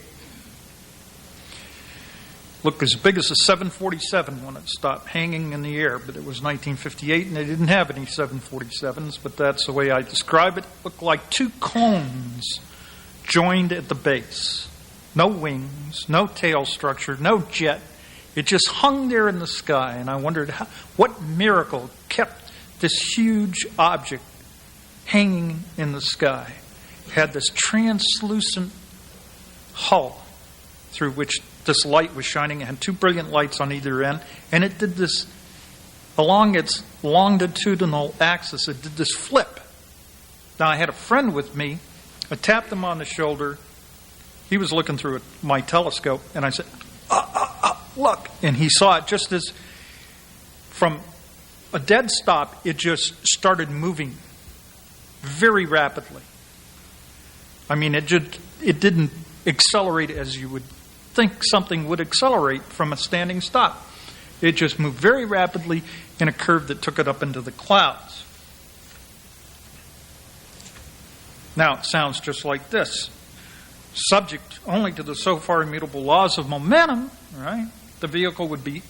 looked as big as a 747 when it stopped hanging in the air, but it was 1958 and they didn't have any 747s, but that's the way I describe it. It looked like two cones joined at the base. No wings, no tail structure, no jet. It just hung there in the sky, and I wondered what miracle kept this huge object hanging in the sky. It had this translucent hull through which this light was shining. It had two brilliant lights on either end, and it did this, along its longitudinal axis, it did this flip. Now, I had a friend with me. I tapped him on the shoulder. He was looking through my telescope, and I said, look. And he saw it just as, from a dead stop, it just started moving very rapidly. I mean, it didn't accelerate as you would think something would accelerate from a standing stop. It just moved very rapidly in a curve that took it up into the clouds. Now, it sounds just like this. Subject only to the so far immutable laws of momentum, right? The vehicle would be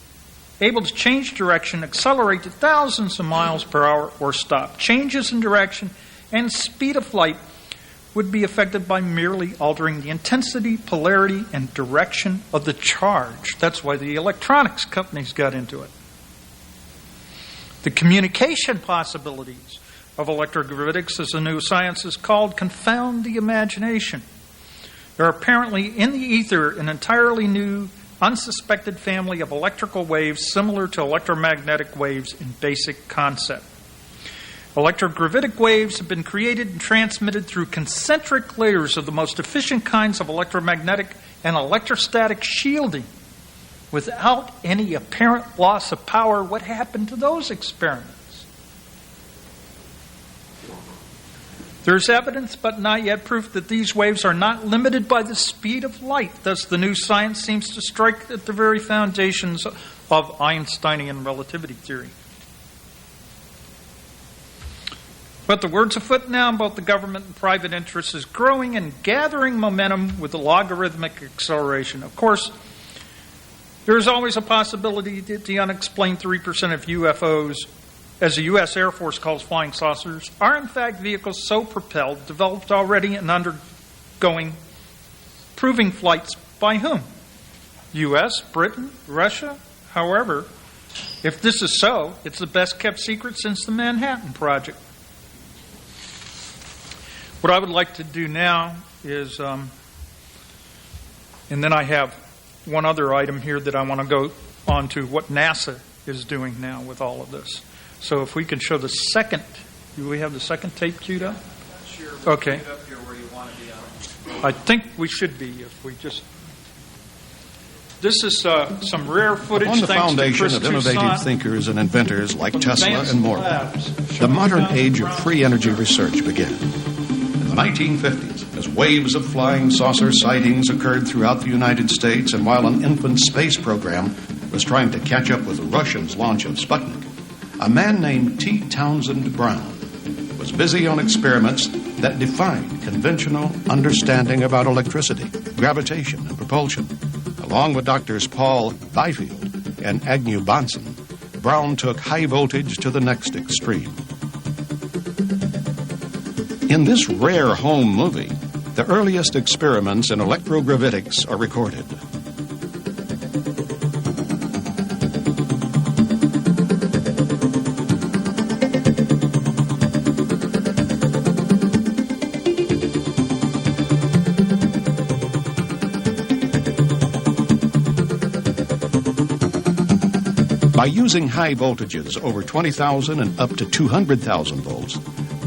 able to change direction, accelerate to thousands of miles per hour, or stop. Changes in direction and speed of flight would be affected by merely altering the intensity, polarity, and direction of the charge. That's why the electronics companies got into it. The communication possibilities of electrogravitics, as the new science is called, confound the imagination. There are apparently in the ether an entirely new, unsuspected family of electrical waves similar to electromagnetic waves in basic concept. Electrogravitic waves have been created and transmitted through concentric layers of the most efficient kinds of electromagnetic and electrostatic shielding without any apparent loss of power. What happened to those experiments? There's evidence, but not yet proof, that these waves are not limited by the speed of light. Thus, the new science seems to strike at the very foundations of Einsteinian relativity theory. But the word's afoot now about the government and private interests is growing and gathering momentum with the logarithmic acceleration. Of course, there is always a possibility that the unexplained 3% of UFOs, as the U.S. Air Force calls flying saucers, are in fact vehicles so propelled, developed already and undergoing proving flights by whom? U.S., Britain, Russia? However, if this is so, it's the best kept secret since the Manhattan Project. What I would like to do now is, and then I have one other item here that I want to go on to what NASA is doing now with all of this. So if we can show the second, do we have the second tape queued up? Sure. Okay. Up here where you want to be on. I think we should be if we just. This is some rare footage. On the thanks foundation to of innovative thinkers and inventors like Tesla and Morgan, the modern age of free energy research began. In the 1950s, as waves of flying saucer sightings occurred throughout the United States, and while an infant space program was trying to catch up with the Russians' launch of Sputnik, a man named T. Townsend Brown was busy on experiments that defied conventional understanding about electricity, gravitation, and propulsion. Along with doctors Paul Byfield and Agnew Bonson, Brown took high voltage to the next extreme. In this rare home movie, the earliest experiments in electrogravitics are recorded. By using high voltages over 20,000 and up to 200,000 volts,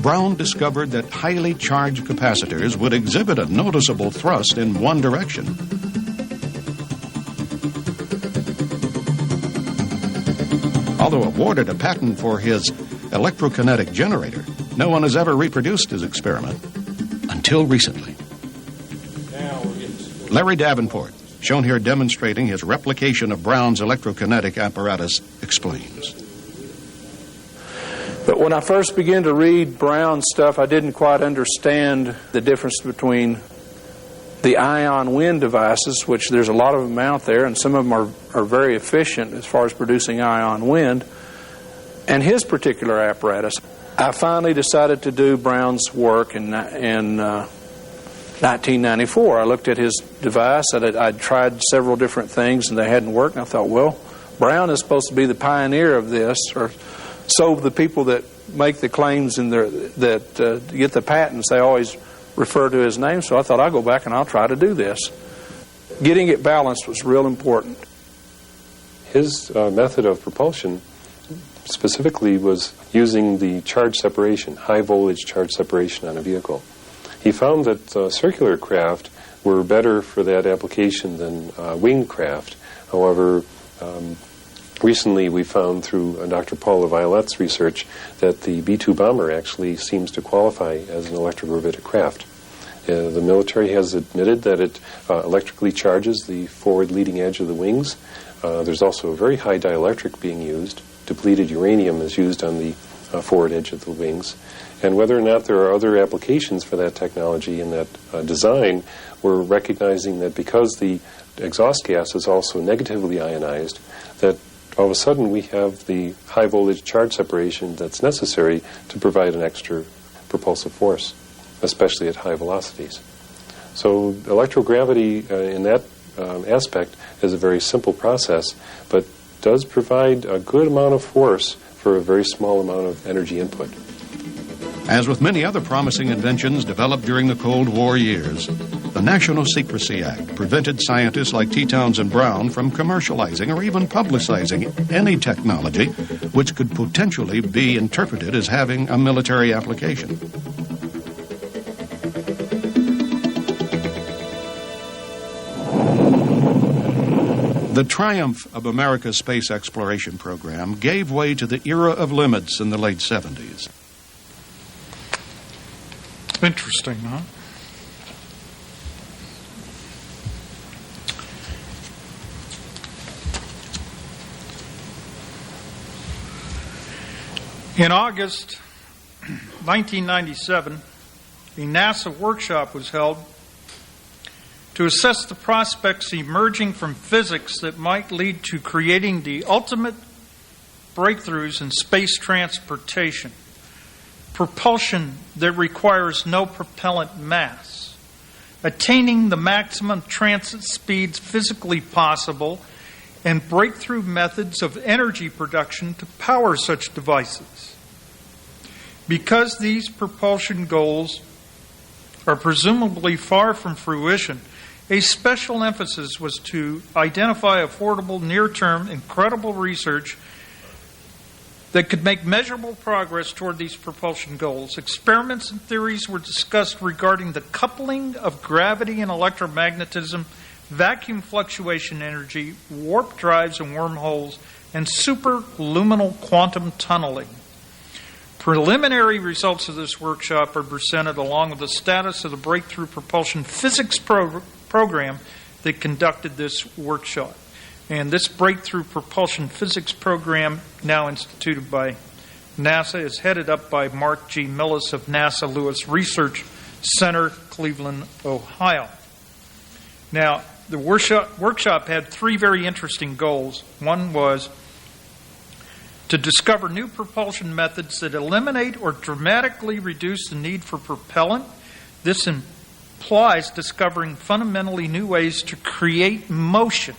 Brown discovered that highly charged capacitors would exhibit a noticeable thrust in one direction. Although awarded a patent for his electrokinetic generator, no one has ever reproduced his experiment until recently. Larry Davenport, shown here demonstrating his replication of Brown's electrokinetic apparatus, explains. But when I first began to read Brown's stuff, I didn't quite understand the difference between the ion wind devices, which there's a lot of them out there, and some of them are very efficient as far as producing ion wind, and his particular apparatus. I finally decided to do Brown's work in 1994. I looked at his device. I'd tried several different things, and they hadn't worked, and I thought, well, Brown is supposed to be the pioneer of this, or so the people that make the claims and that get the patents, they always refer to his name. So I thought, I'll go back and I'll try to do this. Getting it balanced was real important. His method of propulsion specifically was using the charge separation, high voltage charge separation on a vehicle. He found that circular craft were better for that application than winged craft. However, recently we found through Dr. Paul LaViolette's research that the B-2 bomber actually seems to qualify as an electrogravitic craft. The military has admitted that it electrically charges the forward leading edge of the wings. There's also a very high dielectric being used. Depleted uranium is used on the forward edge of the wings. And whether or not there are other applications for that technology and that design, we're recognizing that because the exhaust gas is also negatively ionized, that all of a sudden we have the high voltage charge separation that's necessary to provide an extra propulsive force, especially at high velocities. So electrogravity in that aspect is a very simple process, but does provide a good amount of force for a very small amount of energy input. As with many other promising inventions developed during the Cold War years, the National Secrecy Act prevented scientists like T. Townsend Brown from commercializing or even publicizing any technology which could potentially be interpreted as having a military application. The triumph of America's space exploration program gave way to the era of limits in the late 70s. Interesting, huh? In August 1997, a NASA workshop was held to assess the prospects emerging from physics that might lead to creating the ultimate breakthroughs in space transportation. Propulsion that requires no propellant mass, attaining the maximum transit speeds physically possible, and breakthrough methods of energy production to power such devices. Because these propulsion goals are presumably far from fruition, a special emphasis was to identify affordable, near-term, and credible research that could make measurable progress toward these propulsion goals. Experiments and theories were discussed regarding the coupling of gravity and electromagnetism, vacuum fluctuation energy, warp drives and wormholes, and superluminal quantum tunneling. Preliminary results of this workshop are presented along with the status of the Breakthrough Propulsion Physics program that conducted this workshop. And this Breakthrough Propulsion Physics program, now instituted by NASA, is headed up by Mark G. Millis of NASA Lewis Research Center, Cleveland, Ohio. Now, the workshop had three very interesting goals. One was to discover new propulsion methods that eliminate or dramatically reduce the need for propellant. This implies discovering fundamentally new ways to create motion,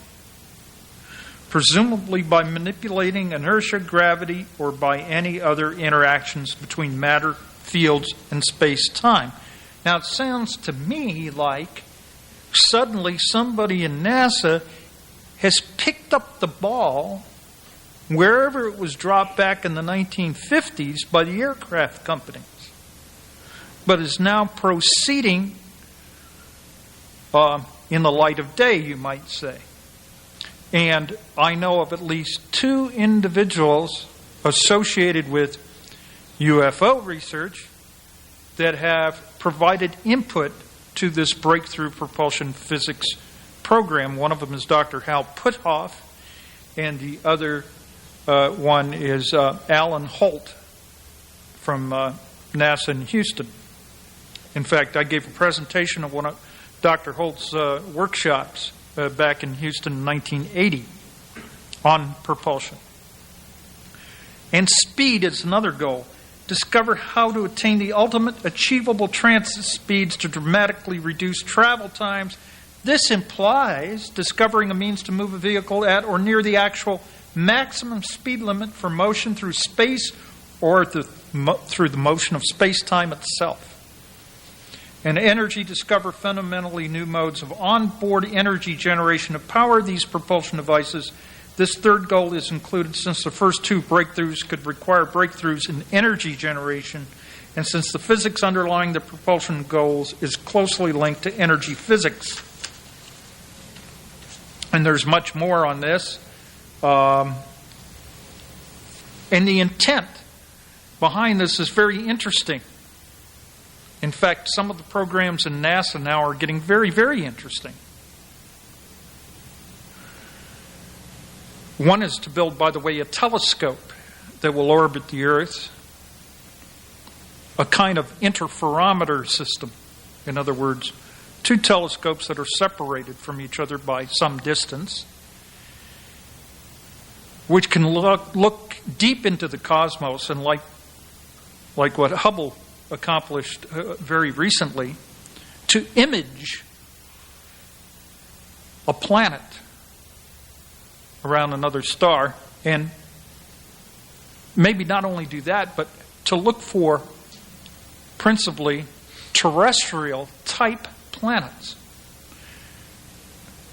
presumably by manipulating inertia, gravity, or by any other interactions between matter, fields, and space-time. Now, it sounds to me like suddenly somebody in NASA has picked up the ball wherever it was dropped back in the 1950s by the aircraft companies, but is now proceeding in the light of day, you might say. And I know of at least two individuals associated with UFO research that have provided input to this Breakthrough Propulsion Physics program. One of them is Dr. Hal Puthoff, and the other one is Alan Holt from NASA in Houston. In fact, I gave a presentation of Dr. Holt's workshops back in Houston in 1980 on propulsion. And speed is another goal. Discover how to attain the ultimate achievable transit speeds to dramatically reduce travel times. This implies discovering a means to move a vehicle at or near the actual maximum speed limit for motion through space or through the motion of space-time itself. And energy, discover fundamentally new modes of onboard energy generation to power these propulsion devices. This third goal is included since the first two breakthroughs could require breakthroughs in energy generation, and since the physics underlying the propulsion goals is closely linked to energy physics. And there's much more on this. And the intent behind this is very interesting. In fact, some of the programs in NASA now are getting very, very interesting. One is to build, by the way, a telescope that will orbit the Earth, a kind of interferometer system. In other words, two telescopes that are separated from each other by some distance, which can look deep into the cosmos, and like what Hubble accomplished very recently, to image a planet around another star, and maybe not only do that, but to look for principally terrestrial type planets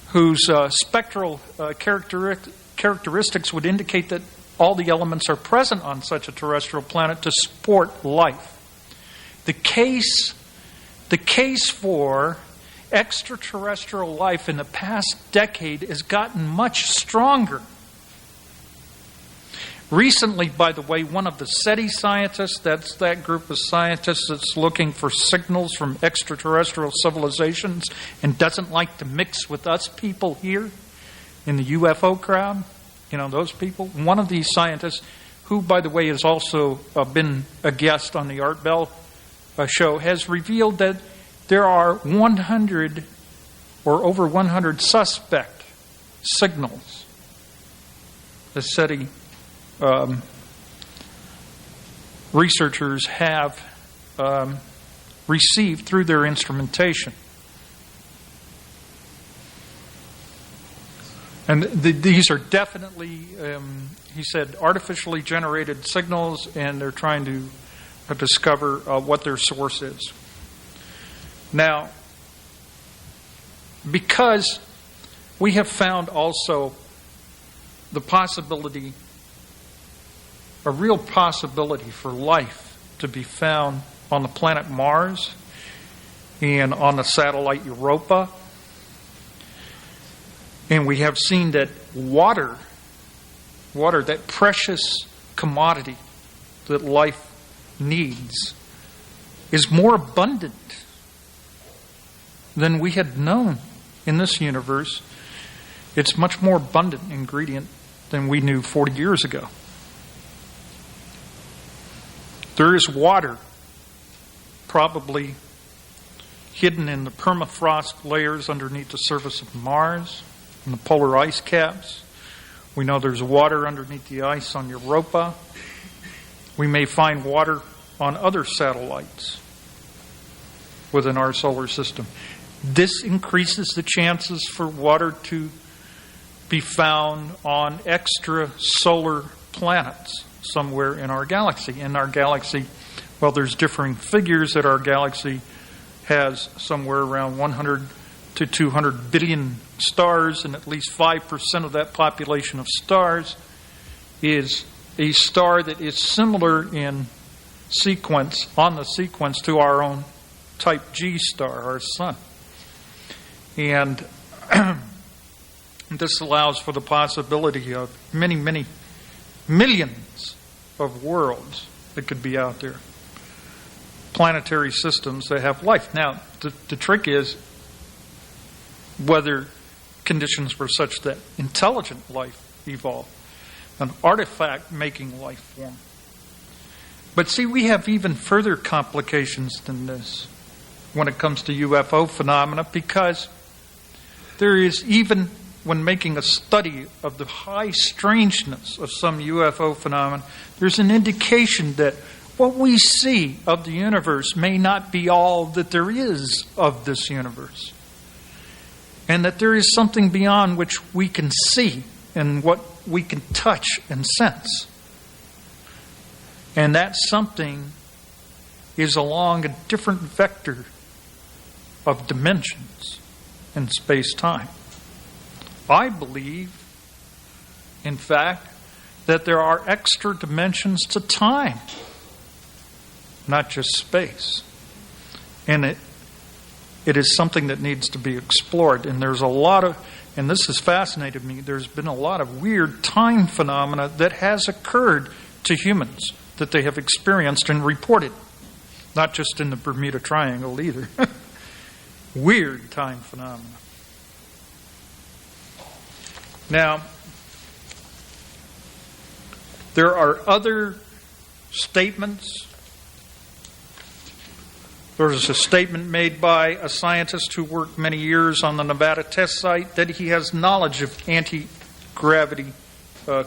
whose spectral characteristics would indicate that all the elements are present on such a terrestrial planet to support life. The case for extraterrestrial life in the past decade has gotten much stronger. Recently, by the way, one of the SETI scientists, that's that group of scientists that's looking for signals from extraterrestrial civilizations and doesn't like to mix with us people here in the UFO crowd, those people. One of these scientists, who, by the way, has also been a guest on the Art Bell show, has revealed that there are 100 or over 100 suspect signals the SETI researchers have received through their instrumentation. And these are definitely, he said, artificially generated signals, and they're trying to discover what their source is. Now, because we have found also the possibility, a real possibility for life to be found on the planet Mars and on the satellite Europa, and we have seen that water, that precious commodity that life needs, is more abundant than we had known in this universe. It's much more abundant ingredient than we knew 40 years ago. There is water probably hidden in the permafrost layers underneath the surface of Mars, in the polar ice caps. We know there's water underneath the ice on Europa. We may find water on other satellites within our solar system. This increases the chances for water to be found on extrasolar planets somewhere in our galaxy. In our galaxy, well, there's differing figures that our galaxy has somewhere around 100 to 200 billion stars, and at least 5% of that population of stars is a star that is similar in sequence, on the sequence, to our own type G star, our sun. And this allows for the possibility of many, many millions of worlds that could be out there. Planetary systems that have life. Now, the trick is whether conditions were such that intelligent life evolved, an artifact-making life form. But see, we have even further complications than this. when it comes to UFO phenomena, because there is, even when making a study of the high strangeness of some UFO phenomena, there's an indication that what we see of the universe may not be all that there is of this universe. And that there is something beyond which we can see and what we can touch and sense. And that something is along a different vector of dimensions in space-time. I believe, in fact, that there are extra dimensions to time, not just space. And it is something that needs to be explored. And there's a lot of, and this has fascinated me, there's been a lot of weird time phenomena that has occurred to humans that they have experienced and reported. Not just in the Bermuda Triangle either. Weird time phenomena. Now, there are other statements. There was a statement made by a scientist who worked many years on the Nevada test site that he has knowledge of anti-gravity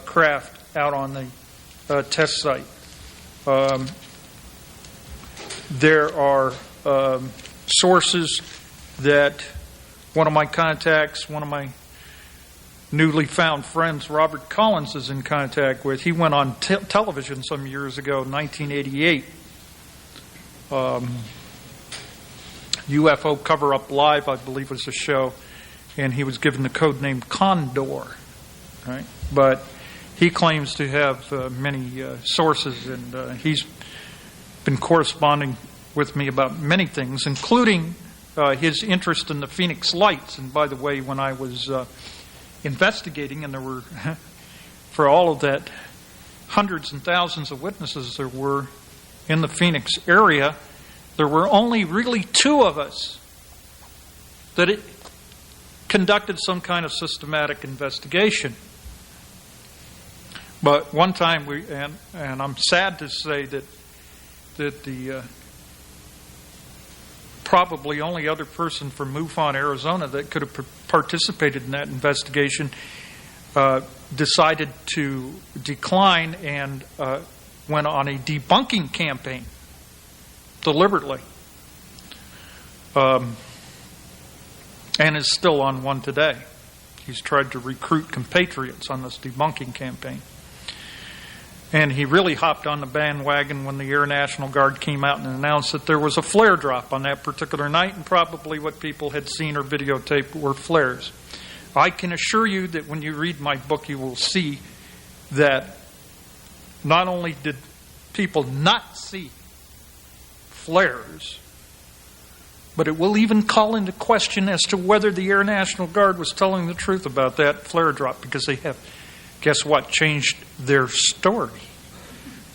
craft out on the test site. There are sources that one of my contacts, one of my newly found friends, Robert Collins, is in contact with. He went on television some years ago, 1988. UFO Cover-Up Live, I believe, was the show, and he was given the code name Condor. Right? But he claims to have many sources, and he's been corresponding with me about many things, including his interest in the Phoenix Lights. And by the way, when I was investigating, and there were, for all of that, hundreds and thousands of witnesses there were in the Phoenix area, there were only really two of us that conducted some kind of systematic investigation. But one time and I'm sad to say that the probably only other person from Mufon, Arizona that could have participated in that investigation decided to decline and went on a debunking campaign deliberately, and is still on one today. He's tried to recruit compatriots on this debunking campaign. And he really hopped on the bandwagon when the Air National Guard came out and announced that there was a flare drop on that particular night, and probably what people had seen or videotaped were flares. I can assure you that when you read my book, you will see that not only did people not see flares, but it will even call into question as to whether the Air National Guard was telling the truth about that flare drop, because they have, guess what, changed their story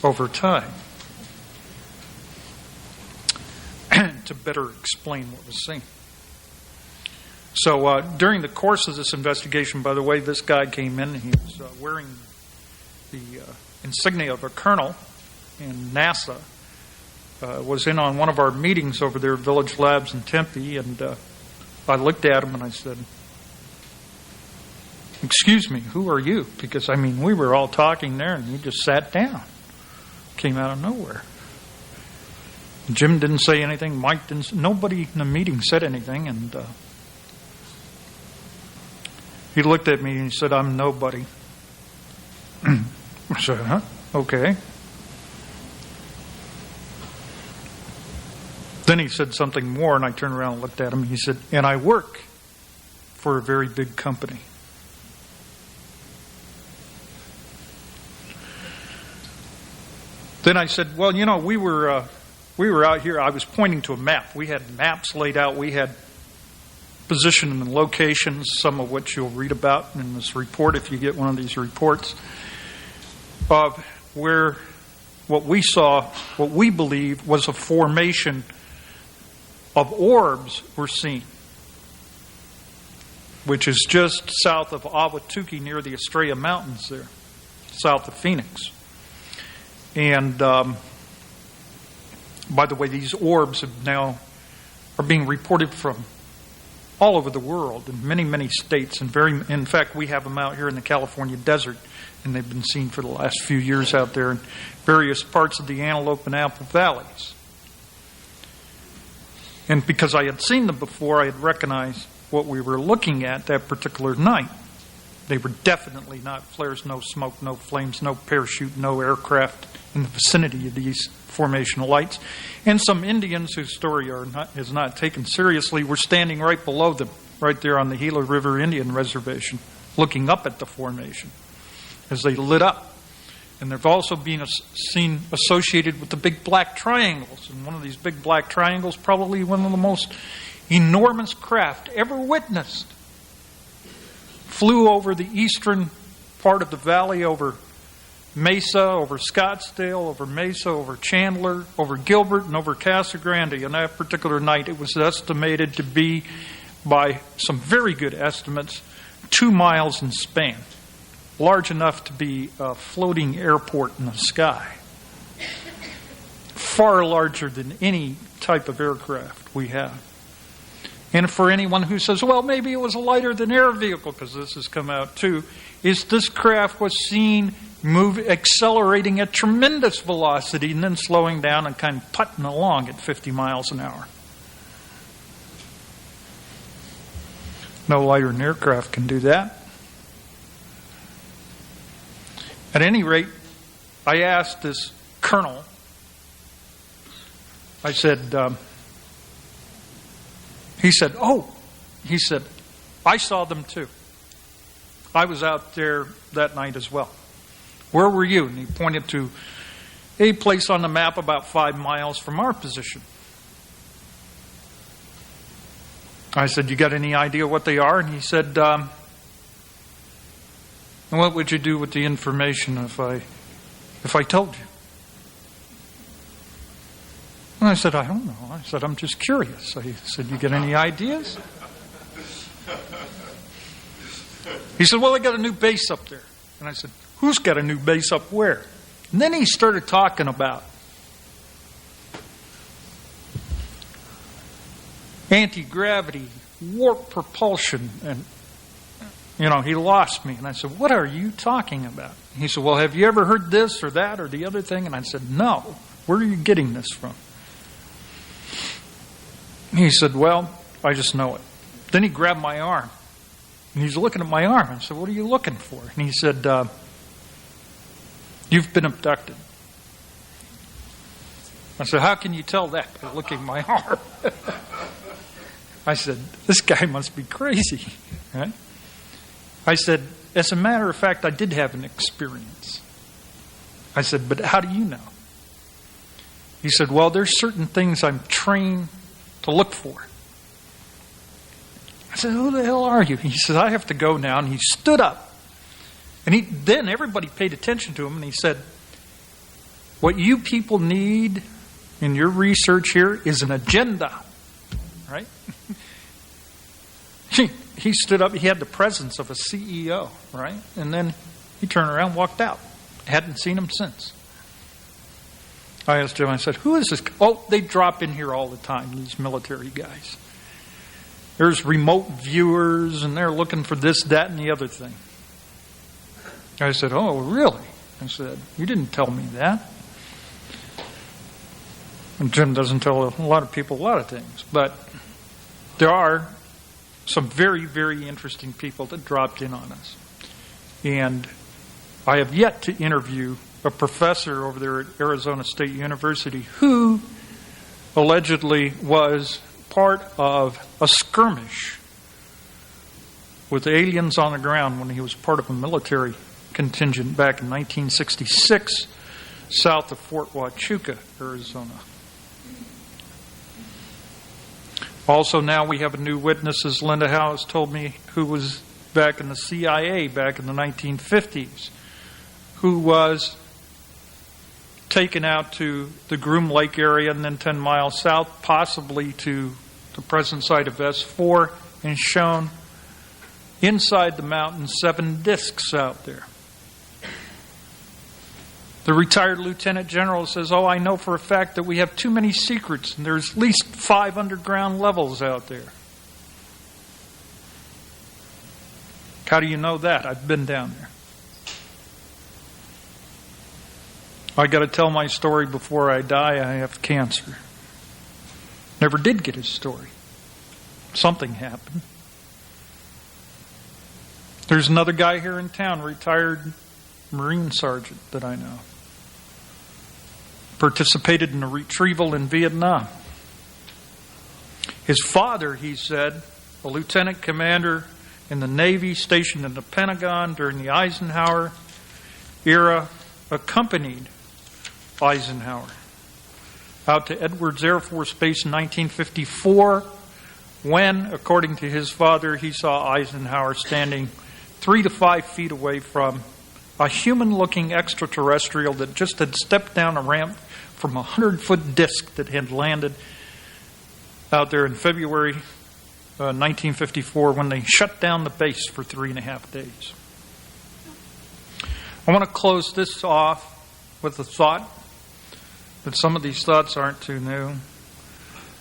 over time to better explain what was seen. So during the course of this investigation, by the way, this guy came in and he was wearing the insignia of a colonel in NASA, was in on one of our meetings over there at Village Labs in Tempe, and I looked at him and I said, "Excuse me, who are you?" Because, I mean, we were all talking there and he just sat down. Came out of nowhere. Jim didn't say anything. Mike didn't. Nobody in the meeting said anything. And he looked at me and he said, "I'm nobody." I said, "Huh? Okay." Then he said something more, and I turned around and looked at him. He said, "And I work for a very big company." Then I said, "Well, you know, we were out here." I was pointing to a map. We had maps laid out. We had position and locations, some of which you'll read about in this report if you get one of these reports, of where what we saw, what we believe was a formation of orbs were seen, which is just south of Ahwatukee near the Estrella Mountains there, south of Phoenix. And by the way, these orbs have now are being reported from all over the world in many, many states. And in fact, we have them out here in the California desert, and they've been seen for the last few years out there in various parts of the Antelope and Apple Valleys. And because I had seen them before, I had recognized what we were looking at that particular night. They were definitely not flares, no smoke, no flames, no parachute, no aircraft in the vicinity of these formational lights. And some Indians whose story is not taken seriously were standing right below them, right there on the Gila River Indian Reservation, looking up at the formation as they lit up. And they've also been seen associated with the big black triangles. And one of these big black triangles, probably one of the most enormous craft ever witnessed, flew over the eastern part of the valley, over Mesa, over Scottsdale, over Mesa, over Chandler, over Gilbert, and over Casa Grande. And that particular night, it was estimated to be, by some very good estimates, 2 miles in span. Large enough to be a floating airport in the sky. Far larger than any type of aircraft we have. And for anyone who says, well, maybe it was a lighter than air vehicle, because this has come out too, is this craft was seen accelerating at tremendous velocity and then slowing down and kind of putting along at 50 miles an hour. No lighter than aircraft can do that. At any rate, I asked this colonel, I said, he said, I saw them too. I was out there that night as well. Where were you? And he pointed to a place on the map about 5 miles from our position. I said, you got any idea what they are? And he said, what would you do with the information if I told you? And I said, I don't know. I said, I'm just curious. I said, you got any ideas? He said, well, I got a new base up there. And I said, who's got a new base up where? And then he started talking about anti-gravity, warp propulsion, and he lost me. And I said, what are you talking about? And he said, well, have you ever heard this or that or the other thing? And I said, no. Where are you getting this from? He said, well, I just know it. Then he grabbed my arm. And he's looking at my arm. I said, what are you looking for? And he said, you've been abducted. I said, how can you tell that by looking at my arm? I said, this guy must be crazy. Right? I said, as a matter of fact, I did have an experience. I said, but how do you know? He said, well, there's certain things I'm trained to look for. I said, who the hell are you? He said, I have to go now. And he stood up. And then everybody paid attention to him, and he said, what you people need in your research here is an agenda. Right? He stood up. He had the presence of a CEO, right? And then he turned around and walked out. Hadn't seen him since. I asked him, I said, who is this? Oh, they drop in here all the time, these military guys. There's remote viewers, and they're looking for this, that, and the other thing. I said, oh, really? I said, you didn't tell me that. And Jim doesn't tell a lot of people a lot of things. But there are some very, very interesting people that dropped in on us. And I have yet to interview a professor over there at Arizona State University who allegedly was part of a skirmish with aliens on the ground when he was part of a military contingent back in 1966 south of Fort Huachuca, Arizona. Also now we have a new witness, as Linda Howe told me, who was back in the CIA back in the 1950s, who was taken out to the Groom Lake area and then 10 miles south, possibly to the present site of S4, and shown inside the mountain 7 discs out there. The retired lieutenant general says, "Oh, I know for a fact that we have too many secrets, and there's at least 5 underground levels out there." How do you know that? I've been down there. I got to tell my story before I die. I have cancer. Never did get his story. Something happened. There's another guy here in town, retired Marine sergeant that I know. Participated in a retrieval in Vietnam. His father, he said, a lieutenant commander in the Navy stationed in the Pentagon during the Eisenhower era, accompanied Eisenhower out to Edwards Air Force Base in 1954 when, according to his father, he saw Eisenhower standing 3 to 5 feet away from a human-looking extraterrestrial that just had stepped down a ramp from a 100-foot disc that had landed out there in February 1954 when they shut down the base for 3.5 days. I want to close this off with a thought, but some of these thoughts aren't too new.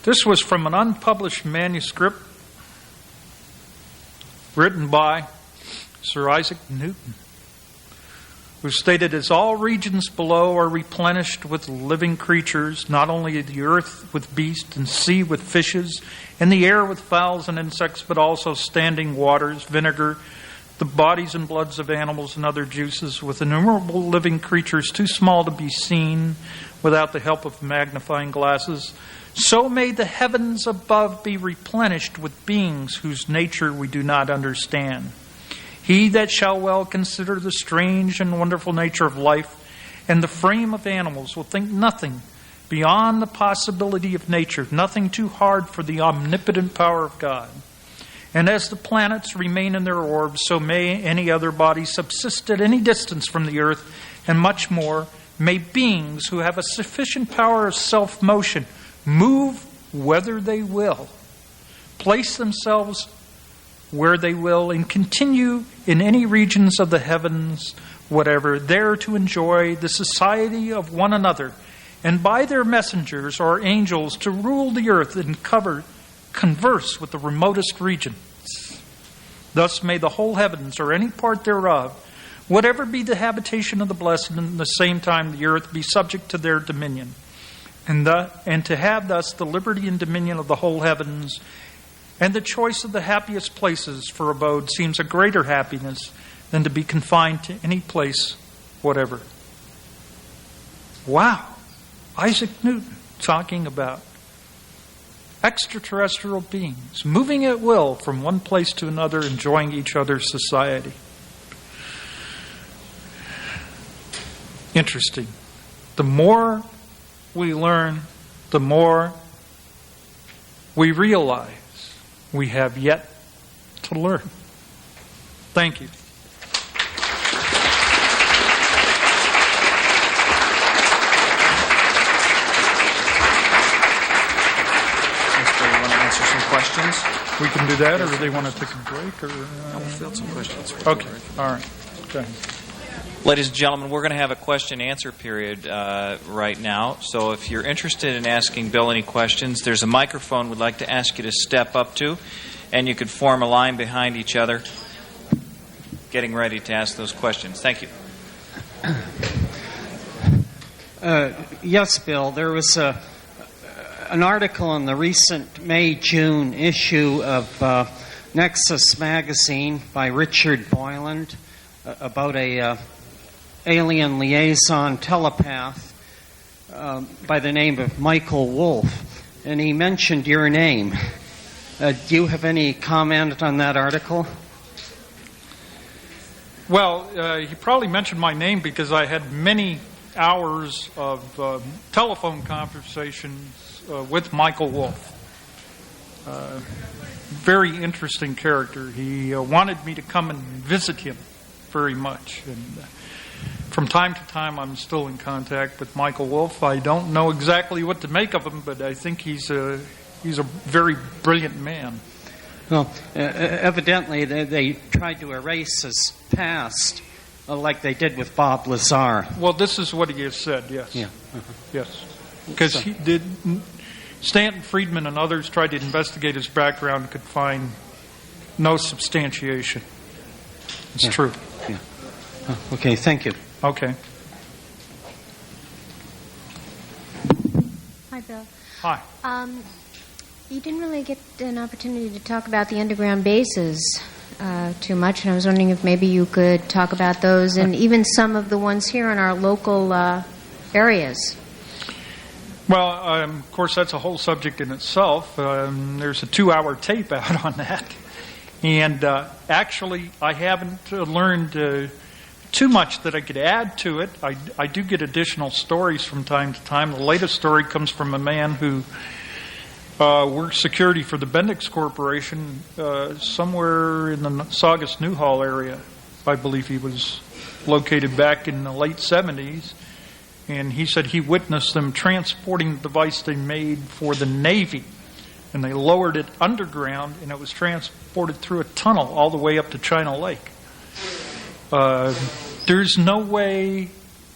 This was from an unpublished manuscript written by Sir Isaac Newton, who stated, "As all regions below are replenished with living creatures, not only the earth with beasts and sea with fishes, and the air with fowls and insects, but also standing waters, vinegar, the bodies and bloods of animals and other juices, with innumerable living creatures too small to be seen without the help of magnifying glasses, so may the heavens above be replenished with beings whose nature we do not understand. He that shall well consider the strange and wonderful nature of life and the frame of animals will think nothing beyond the possibility of nature, nothing too hard for the omnipotent power of God. And as the planets remain in their orbs, so may any other body subsist at any distance from the earth, and much more, may beings who have a sufficient power of self-motion move whither they will, place themselves where they will, and continue in any regions of the heavens, whatever, there to enjoy the society of one another, and by their messengers or angels to rule the earth and converse with the remotest regions. Thus may the whole heavens, or any part thereof, whatever be the habitation of the blessed, and at the same time the earth be subject to their dominion, and to have thus the liberty and dominion of the whole heavens. And the choice of the happiest places for abode seems a greater happiness than to be confined to any place whatever." Wow. Isaac Newton talking about extraterrestrial beings moving at will from one place to another, enjoying each other's society. Interesting. The more we learn, the more we realize we have yet to learn. Thank you. Questions? We can do that, or do they want to take a break? Or we'll field some questions. Okay. All right. Okay. Ladies and gentlemen, we're going to have a question-answer period right now. So if you're interested in asking Bill any questions, there's a microphone we'd like to ask you to step up to, and you could form a line behind each other, getting ready to ask those questions. Thank you. Yes, Bill. There was an article in the recent May-June issue of Nexus magazine by Richard Boyland about a alien liaison telepath by the name of Michael Wolff, and he mentioned your name. Do you have any comment on that article? Well, he probably mentioned my name because I had many hours of telephone conversations with Michael Wolff. Very interesting character. He wanted me to come and visit him very much. And from time to time, I'm still in contact with Michael Wolff. I don't know exactly what to make of him, but I think he's a very brilliant man. Well, evidently they tried to erase his past like they did with Bob Lazar. Well, this is what he has said, yes. Yeah. Yes. Because he did. Stanton Friedman and others tried to investigate his background and could find no substantiation. It's true. Yeah. Okay, thank you. Okay. Hi, Bill. Hi. You didn't really get an opportunity to talk about the underground bases too much, and I was wondering if maybe you could talk about those and even some of the ones here in our local areas. Well, of course, that's a whole subject in itself. There's a 2-hour tape out on that. And actually, I haven't learned too much that I could add to it. I do get additional stories from time to time. The latest story comes from a man who works security for the Bendix Corporation somewhere in the Saugus Newhall area. I believe he was located back in the late 70s. And he said he witnessed them transporting the device they made for the Navy. And they lowered it underground, and it was transported through a tunnel all the way up to China Lake. There's no way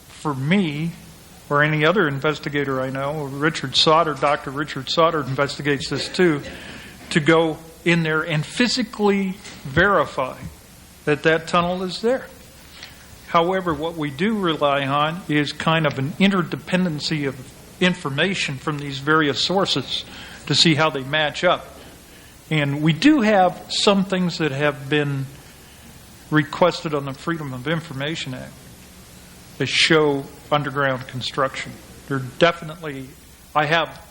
for me or any other investigator I know, Dr. Richard Sauter investigates this too, to go in there and physically verify that that tunnel is there. However, what we do rely on is kind of an interdependency of information from these various sources to see how they match up. And we do have some things that have been requested on the Freedom of Information Act that show underground construction. They're definitely, I have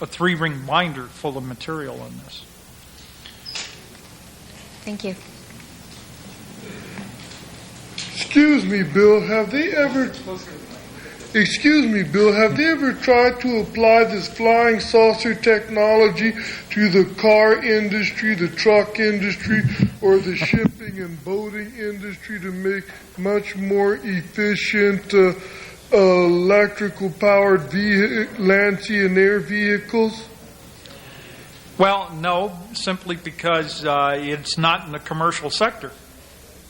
a 3-ring binder full of material on this. Thank you. Excuse me, Bill, have they ever tried to apply this flying saucer technology to the car industry, the truck industry, or the shipping and boating industry to make much more efficient electrical-powered land, sea, and air vehicles? Well, no, simply because it's not in the commercial sector.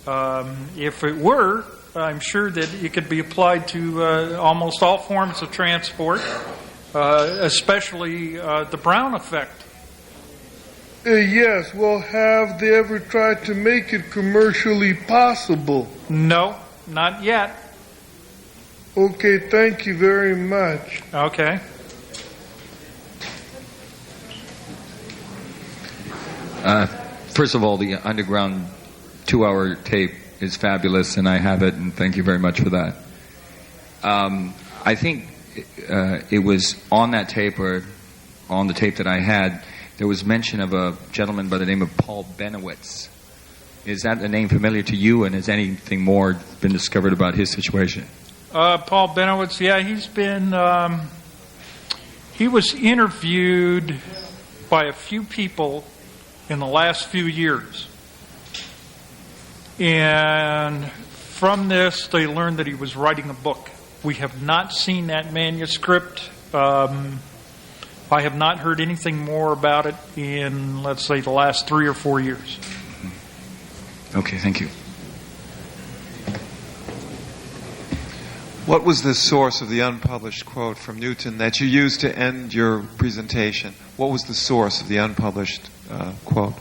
If it were, I'm sure that it could be applied to almost all forms of transport, especially the Brown effect. Yes, well, have they ever tried to make it commercially possible? No, not yet. Okay, thank you very much. Okay. First of all, the underground 2-hour tape is fabulous, and I have it, and thank you very much for that. I think it was on that tape, or on the tape that I had, there was mention of a gentleman by the name of Paul Benowitz. Is that a name familiar to you, and has anything more been discovered about his situation? Paul Benowitz, yeah, he's been, he was interviewed by a few people in the last few years. And from this, they learned that he was writing a book. We have not seen that manuscript. I have not heard anything more about it in, let's say, the last 3 or 4 years. Okay, thank you. What was the source of the unpublished quote from Newton that you used to end your presentation? What was the source of the unpublished quote?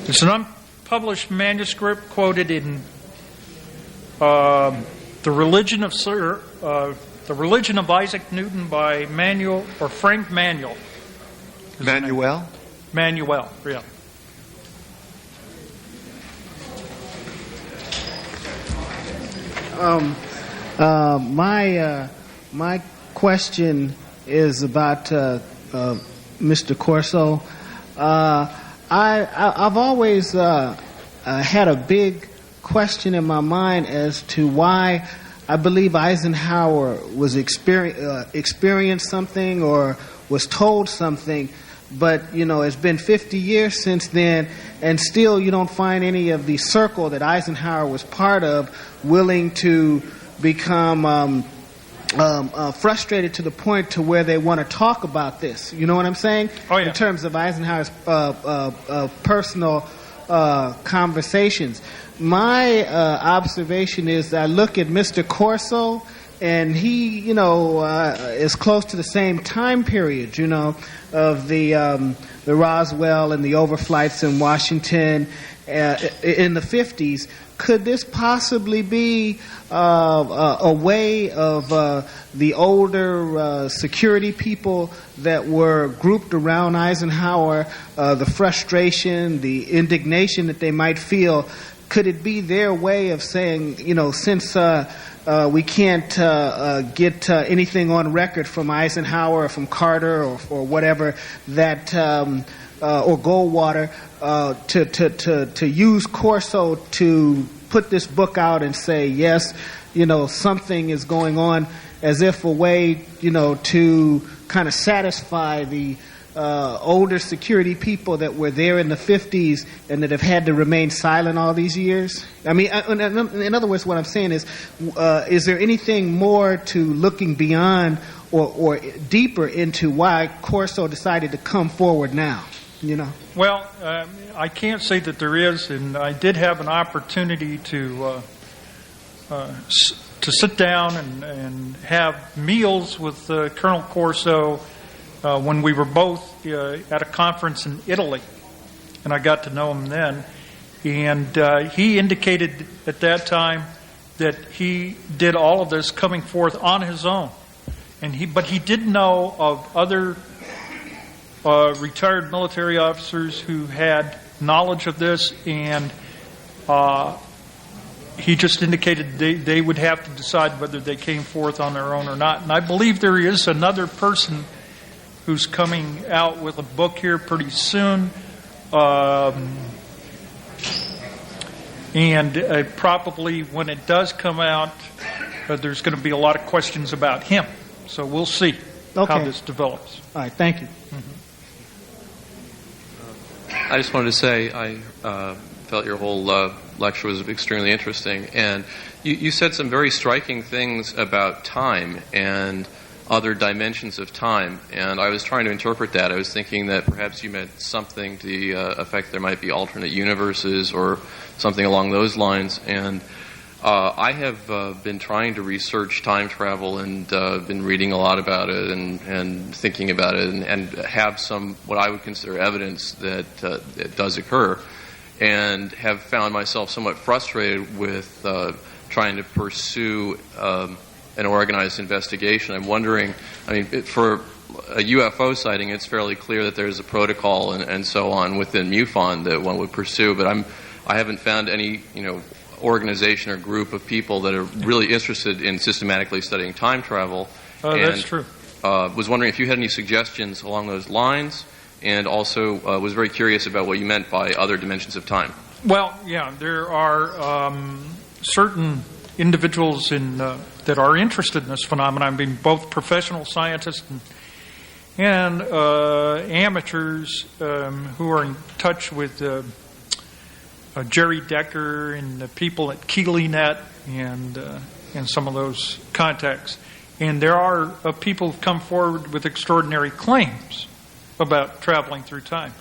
It's an unpublished manuscript quoted in the Religion of Isaac Newton by Frank Manuel. Manuel? Manuel, yeah. My question is about Mr. Corso. I've always had a big question in my mind as to why I believe Eisenhower was experienced something or was told something But, it's been 50 years since then, and still you don't find any of the circle that Eisenhower was part of willing to become frustrated to the point to where they want to talk about this. You know what I'm saying? Oh, yeah. In terms of Eisenhower's personal conversations. My observation is I look at Mr. Corso, and he, is close to the same time period, of the Roswell and the overflights in Washington in the 50s. Could this possibly be a way of the older security people that were grouped around Eisenhower, the frustration, the indignation that they might feel? Could it be their way of saying, since we can't get anything on record from Eisenhower or from Carter or whatever, that or Goldwater, to use Corso to put this book out and say, yes, something is going on, as if a way, to kind of satisfy the older security people that were there in the 50s and that have had to remain silent all these years? I mean, in other words, what I'm saying is there anything more to looking beyond or deeper into why Corso decided to come forward now? Well, I can't say that there is, and I did have an opportunity to sit down and have meals with Colonel Corso when we were both at a conference in Italy, and I got to know him then. And he indicated at that time that he did all of this coming forth on his own, but he did know of other retired military officers who had knowledge of this, and he just indicated they would have to decide whether they came forth on their own or not. And I believe there is another person who's coming out with a book here pretty soon, and probably when it does come out, there's going to be a lot of questions about him. So we'll see how this develops. All right, thank you. Mm-hmm. I just wanted to say I felt your whole lecture was extremely interesting, and you said some very striking things about time and other dimensions of time, and I was trying to interpret that. I was thinking that perhaps you meant something to the effect there might be alternate universes or something along those lines, and I have been trying to research time travel and been reading a lot about it and thinking about it and have some what I would consider evidence that it does occur, and have found myself somewhat frustrated with trying to pursue an organized investigation. I'm wondering, for a UFO sighting, it's fairly clear that there's a protocol and so on within MUFON that one would pursue, but I haven't found any, organization or group of people that are really interested in systematically studying time travel. That's true. Was wondering if you had any suggestions along those lines, and also was very curious about what you meant by other dimensions of time. Well, yeah, there are certain individuals that are interested in this phenomenon. I mean, both professional scientists and amateurs who are in touch with Jerry Decker and the people at KeelyNet and some of those contacts. And there are people who've come forward with extraordinary claims about traveling through time.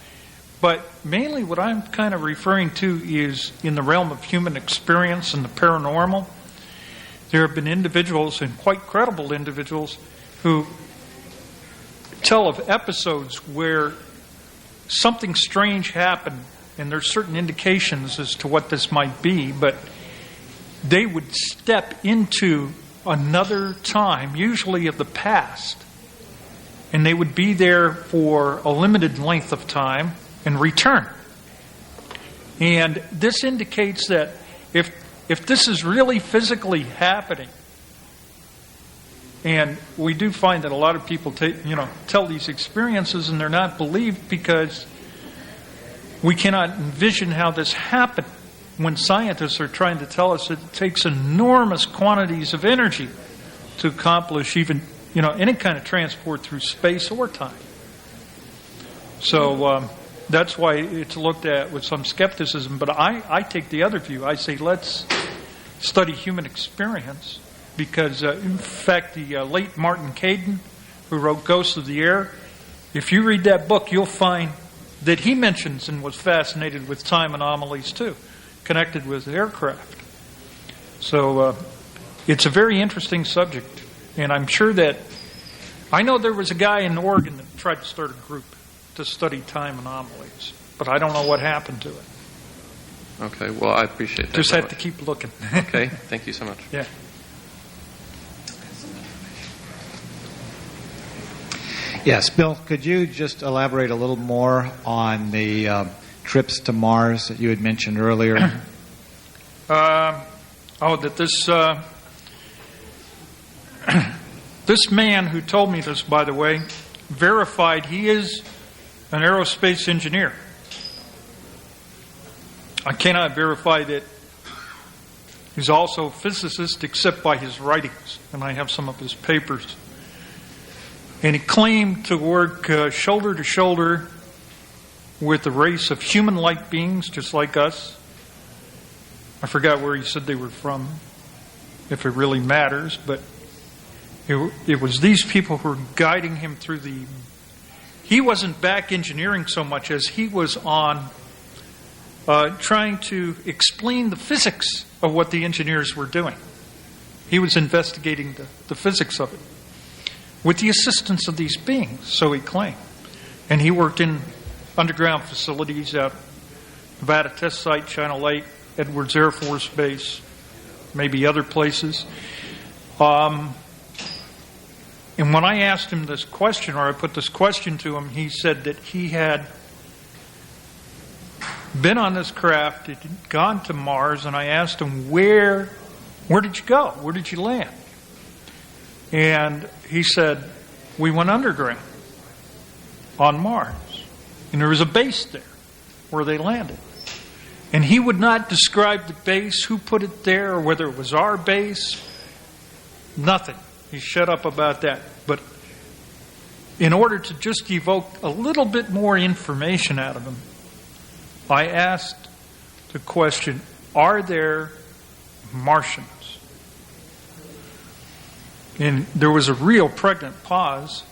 But mainly what I'm kind of referring to is in the realm of human experience and the paranormal. There have been individuals, and quite credible individuals, who tell of episodes where something strange happened, and there's certain indications as to what this might be, but they would step into another time, usually of the past, and they would be there for a limited length of time and return. And this indicates that if this is really physically happening, and we do find that a lot of people tell these experiences and they're not believed because we cannot envision how this happened, when scientists are trying to tell us it takes enormous quantities of energy to accomplish even any kind of transport through space or time. So that's why it's looked at with some skepticism. But I take the other view. I say let's study human experience because, in fact, the late Martin Caden, who wrote Ghosts of the Air, if you read that book, you'll find that he mentions and was fascinated with time anomalies too, connected with aircraft. So it's a very interesting subject. And I'm sure that, I know there was a guy in Oregon that tried to start a group to study time anomalies, but I don't know what happened to it. Okay, well, I appreciate that. Just have to keep looking. Okay, thank you so much. Yeah. Yes, Bill, could you just elaborate a little more on the trips to Mars that you had mentioned earlier? That this man who told me this, by the way, verified he is an aerospace engineer. I cannot verify that he's also a physicist except by his writings, and I have some of his papers. And he claimed to work shoulder to shoulder with a race of human-like beings just like us. I forgot where he said they were from, if it really matters, but it was these people who were guiding him through the... He wasn't back engineering so much as he was on trying to explain the physics of what the engineers were doing. He was investigating the physics of it with the assistance of these beings, so he claimed. And he worked in underground facilities at Nevada Test Site, China Lake, Edwards Air Force Base, maybe other places. And when I asked him this question, or I put this question to him, he said that he had been on this craft, had gone to Mars, and I asked him, where did you go? Where did you land? And he said, we went underground on Mars. And there was a base there where they landed. And he would not describe the base, who put it there, or whether it was our base. Nothing. He shut up about that. But in order to just evoke a little bit more information out of him, I asked the question, are there Martians? And there was a real pregnant pause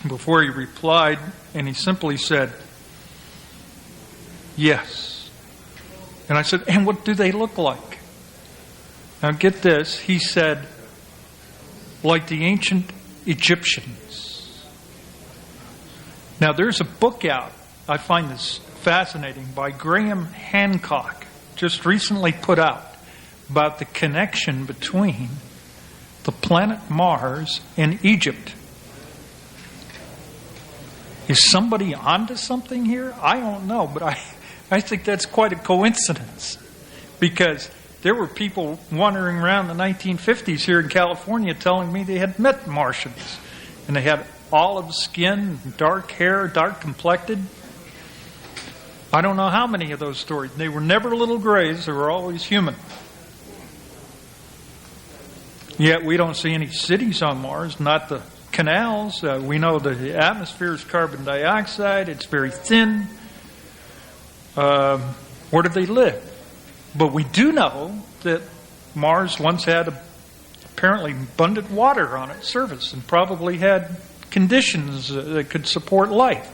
before he replied, and he simply said, yes. And I said, and what do they look like? Now get this, he said, like the ancient Egyptians. Now there's a book out, I find this fascinating, by Graham Hancock, just recently put out, about the connection between the planet Mars and Egypt. Is somebody onto something here? I don't know, but I think that's quite a coincidence, because there were people wandering around in the 1950s here in California telling me they had met Martians, and they had olive skin, dark hair, dark complected. I don't know how many of those stories. They were never little grays, they were always human. Yet we don't see any cities on Mars, not the canals. We know the atmosphere is carbon dioxide. It's very thin. Where do they live? But we do know that Mars once had apparently abundant water on its surface and probably had conditions that could support life.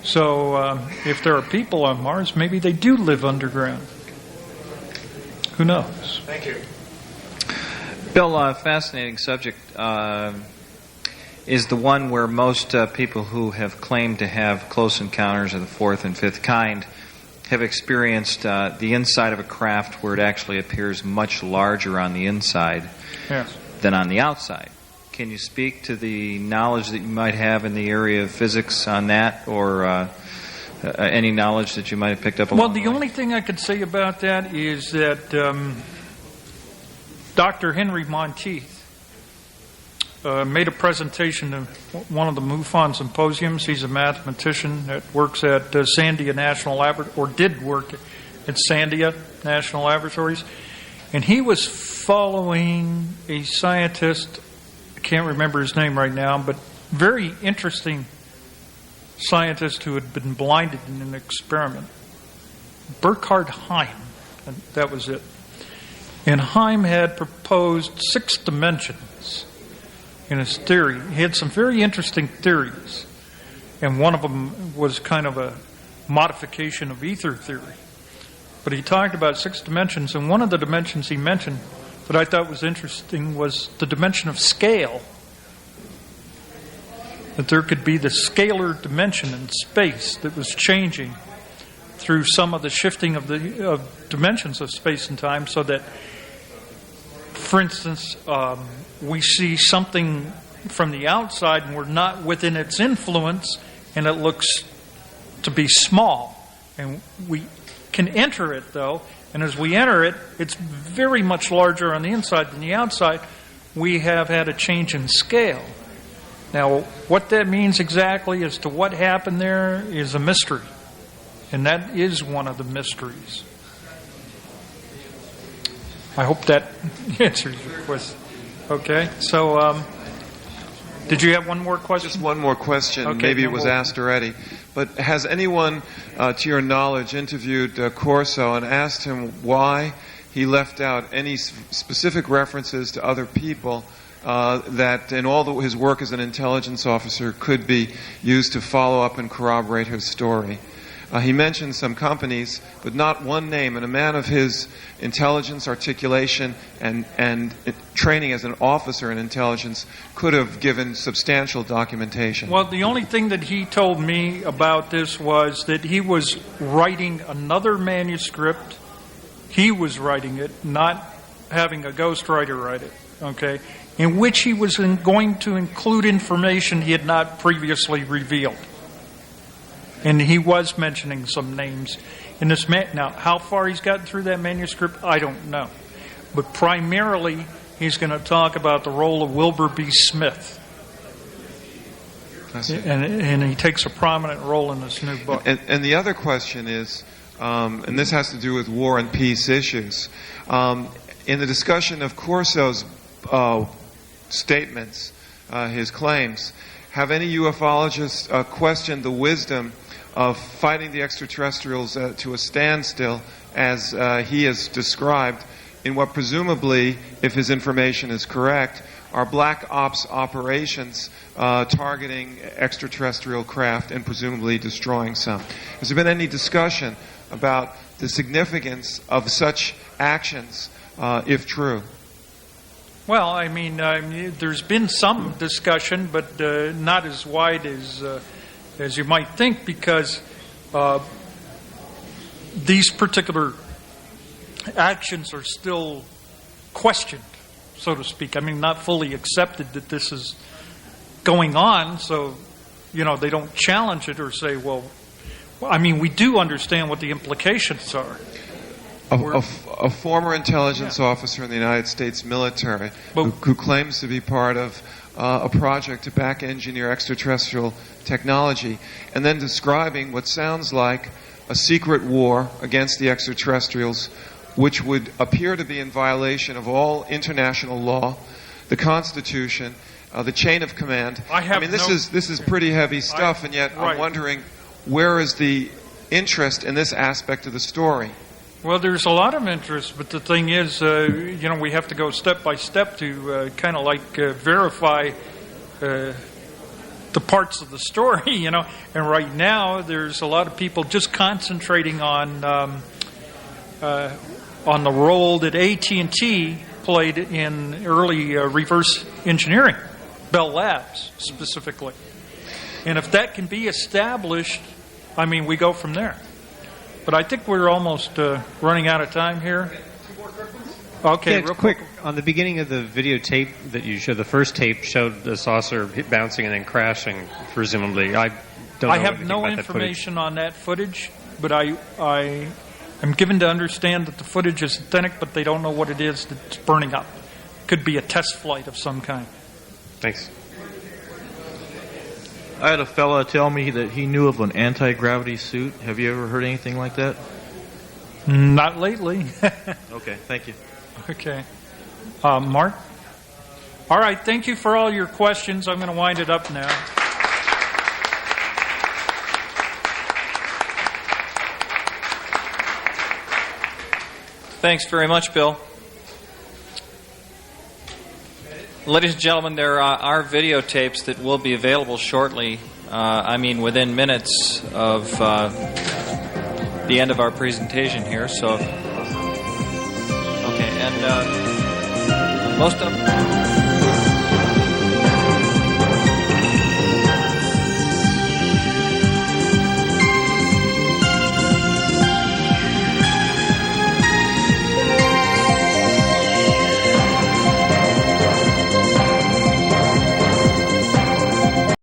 So if there are people on Mars, maybe they do live underground. Who knows? Thank you. Bill, fascinating subject is the one where most people who have claimed to have close encounters of the fourth and fifth kind have experienced the inside of a craft where it actually appears much larger on the inside than on the outside. Can you speak to the knowledge that you might have in the area of physics on that, or any knowledge that you might have picked up along Well, the only thing I could say about that is that Dr. Henry Monteith made a presentation at one of the Mufon symposiums. He's a mathematician that works at Sandia National Laboratory, or did work at Sandia National Laboratories. And he was following a scientist, I can't remember his name right now, but very interesting scientist who had been blinded in an experiment. Burkhard Heim, and that was it. And Heim had proposed 6 dimensions in his theory. He had some very interesting theories, and one of them was kind of a modification of ether theory. But he talked about 6 dimensions, and one of the dimensions he mentioned that I thought was interesting was the dimension of scale. That there could be the scalar dimension in space that was changing through some of the shifting of the dimensions of space and time, so that, for instance, we see something from the outside and we're not within its influence, and it looks to be small. And we can enter it, though, and as we enter it, it's very much larger on the inside than the outside. We have had a change in scale. Now, what that means exactly as to what happened there is a mystery. And that is one of the mysteries. I hope that answers your question. Okay, so did you have one more question? Just one more question. Okay, Maybe it was asked already. But has anyone, to your knowledge, interviewed Corso and asked him why he left out any specific references to other people that in all his work as an intelligence officer could be used to follow up and corroborate his story? He mentioned some companies, but not one name. And a man of his intelligence, articulation, and training as an officer in intelligence could have given substantial documentation. Well, the only thing that he told me about this was that he was writing another manuscript. He was writing it, not having a ghostwriter write it, okay, in which he was going to include information he had not previously revealed. And he was mentioning some names in this. Now, how far he's gotten through that manuscript, I don't know. But primarily, he's going to talk about the role of Wilbur B. Smith. And he takes a prominent role in this new book. And the other question is, and this has to do with war and peace issues. In the discussion of Corso's statements, his claims, have any ufologists questioned the wisdom of fighting the extraterrestrials to a standstill, as he has described, in what presumably, if his information is correct, are black ops operations targeting extraterrestrial craft and presumably destroying some? Has there been any discussion about the significance of such actions, if true? Well, I mean, there's been some discussion, but not as wide as you might think, because these particular actions are still questioned, so to speak. I mean, not fully accepted that this is going on, so, they don't challenge it or say, well, I mean, we do understand what the implications are. A former intelligence officer in the United States military who claims to be part of a project to back engineer extraterrestrial technology, and then describing what sounds like a secret war against the extraterrestrials, which would appear to be in violation of all international law, the Constitution, the chain of command. This is pretty heavy stuff, and yet I'm wondering, where is the interest in this aspect of the story? Well, there's a lot of interest, but the thing is, we have to go step by step to kind of verify the parts of the story, And right now, there's a lot of people just concentrating on the role that AT&T played in early reverse engineering, Bell Labs specifically. And if that can be established, we go from there. But I think we're almost running out of time here. Okay, real quick. On the beginning of the videotape that you showed, the first tape showed the saucer bouncing and then crashing, presumably. I have no information on that footage, but I'm given to understand that the footage is authentic, but they don't know what it is that's burning up. It could be a test flight of some kind. Thanks. I had a fella tell me that he knew of an anti-gravity suit. Have you ever heard anything like that? Not lately. Okay, thank you. Okay. Mark? All right, thank you for all your questions. I'm going to wind it up now. Thanks very much, Bill. Ladies and gentlemen, there are videotapes that will be available shortly. Within minutes of the end of our presentation here. So, okay, and most of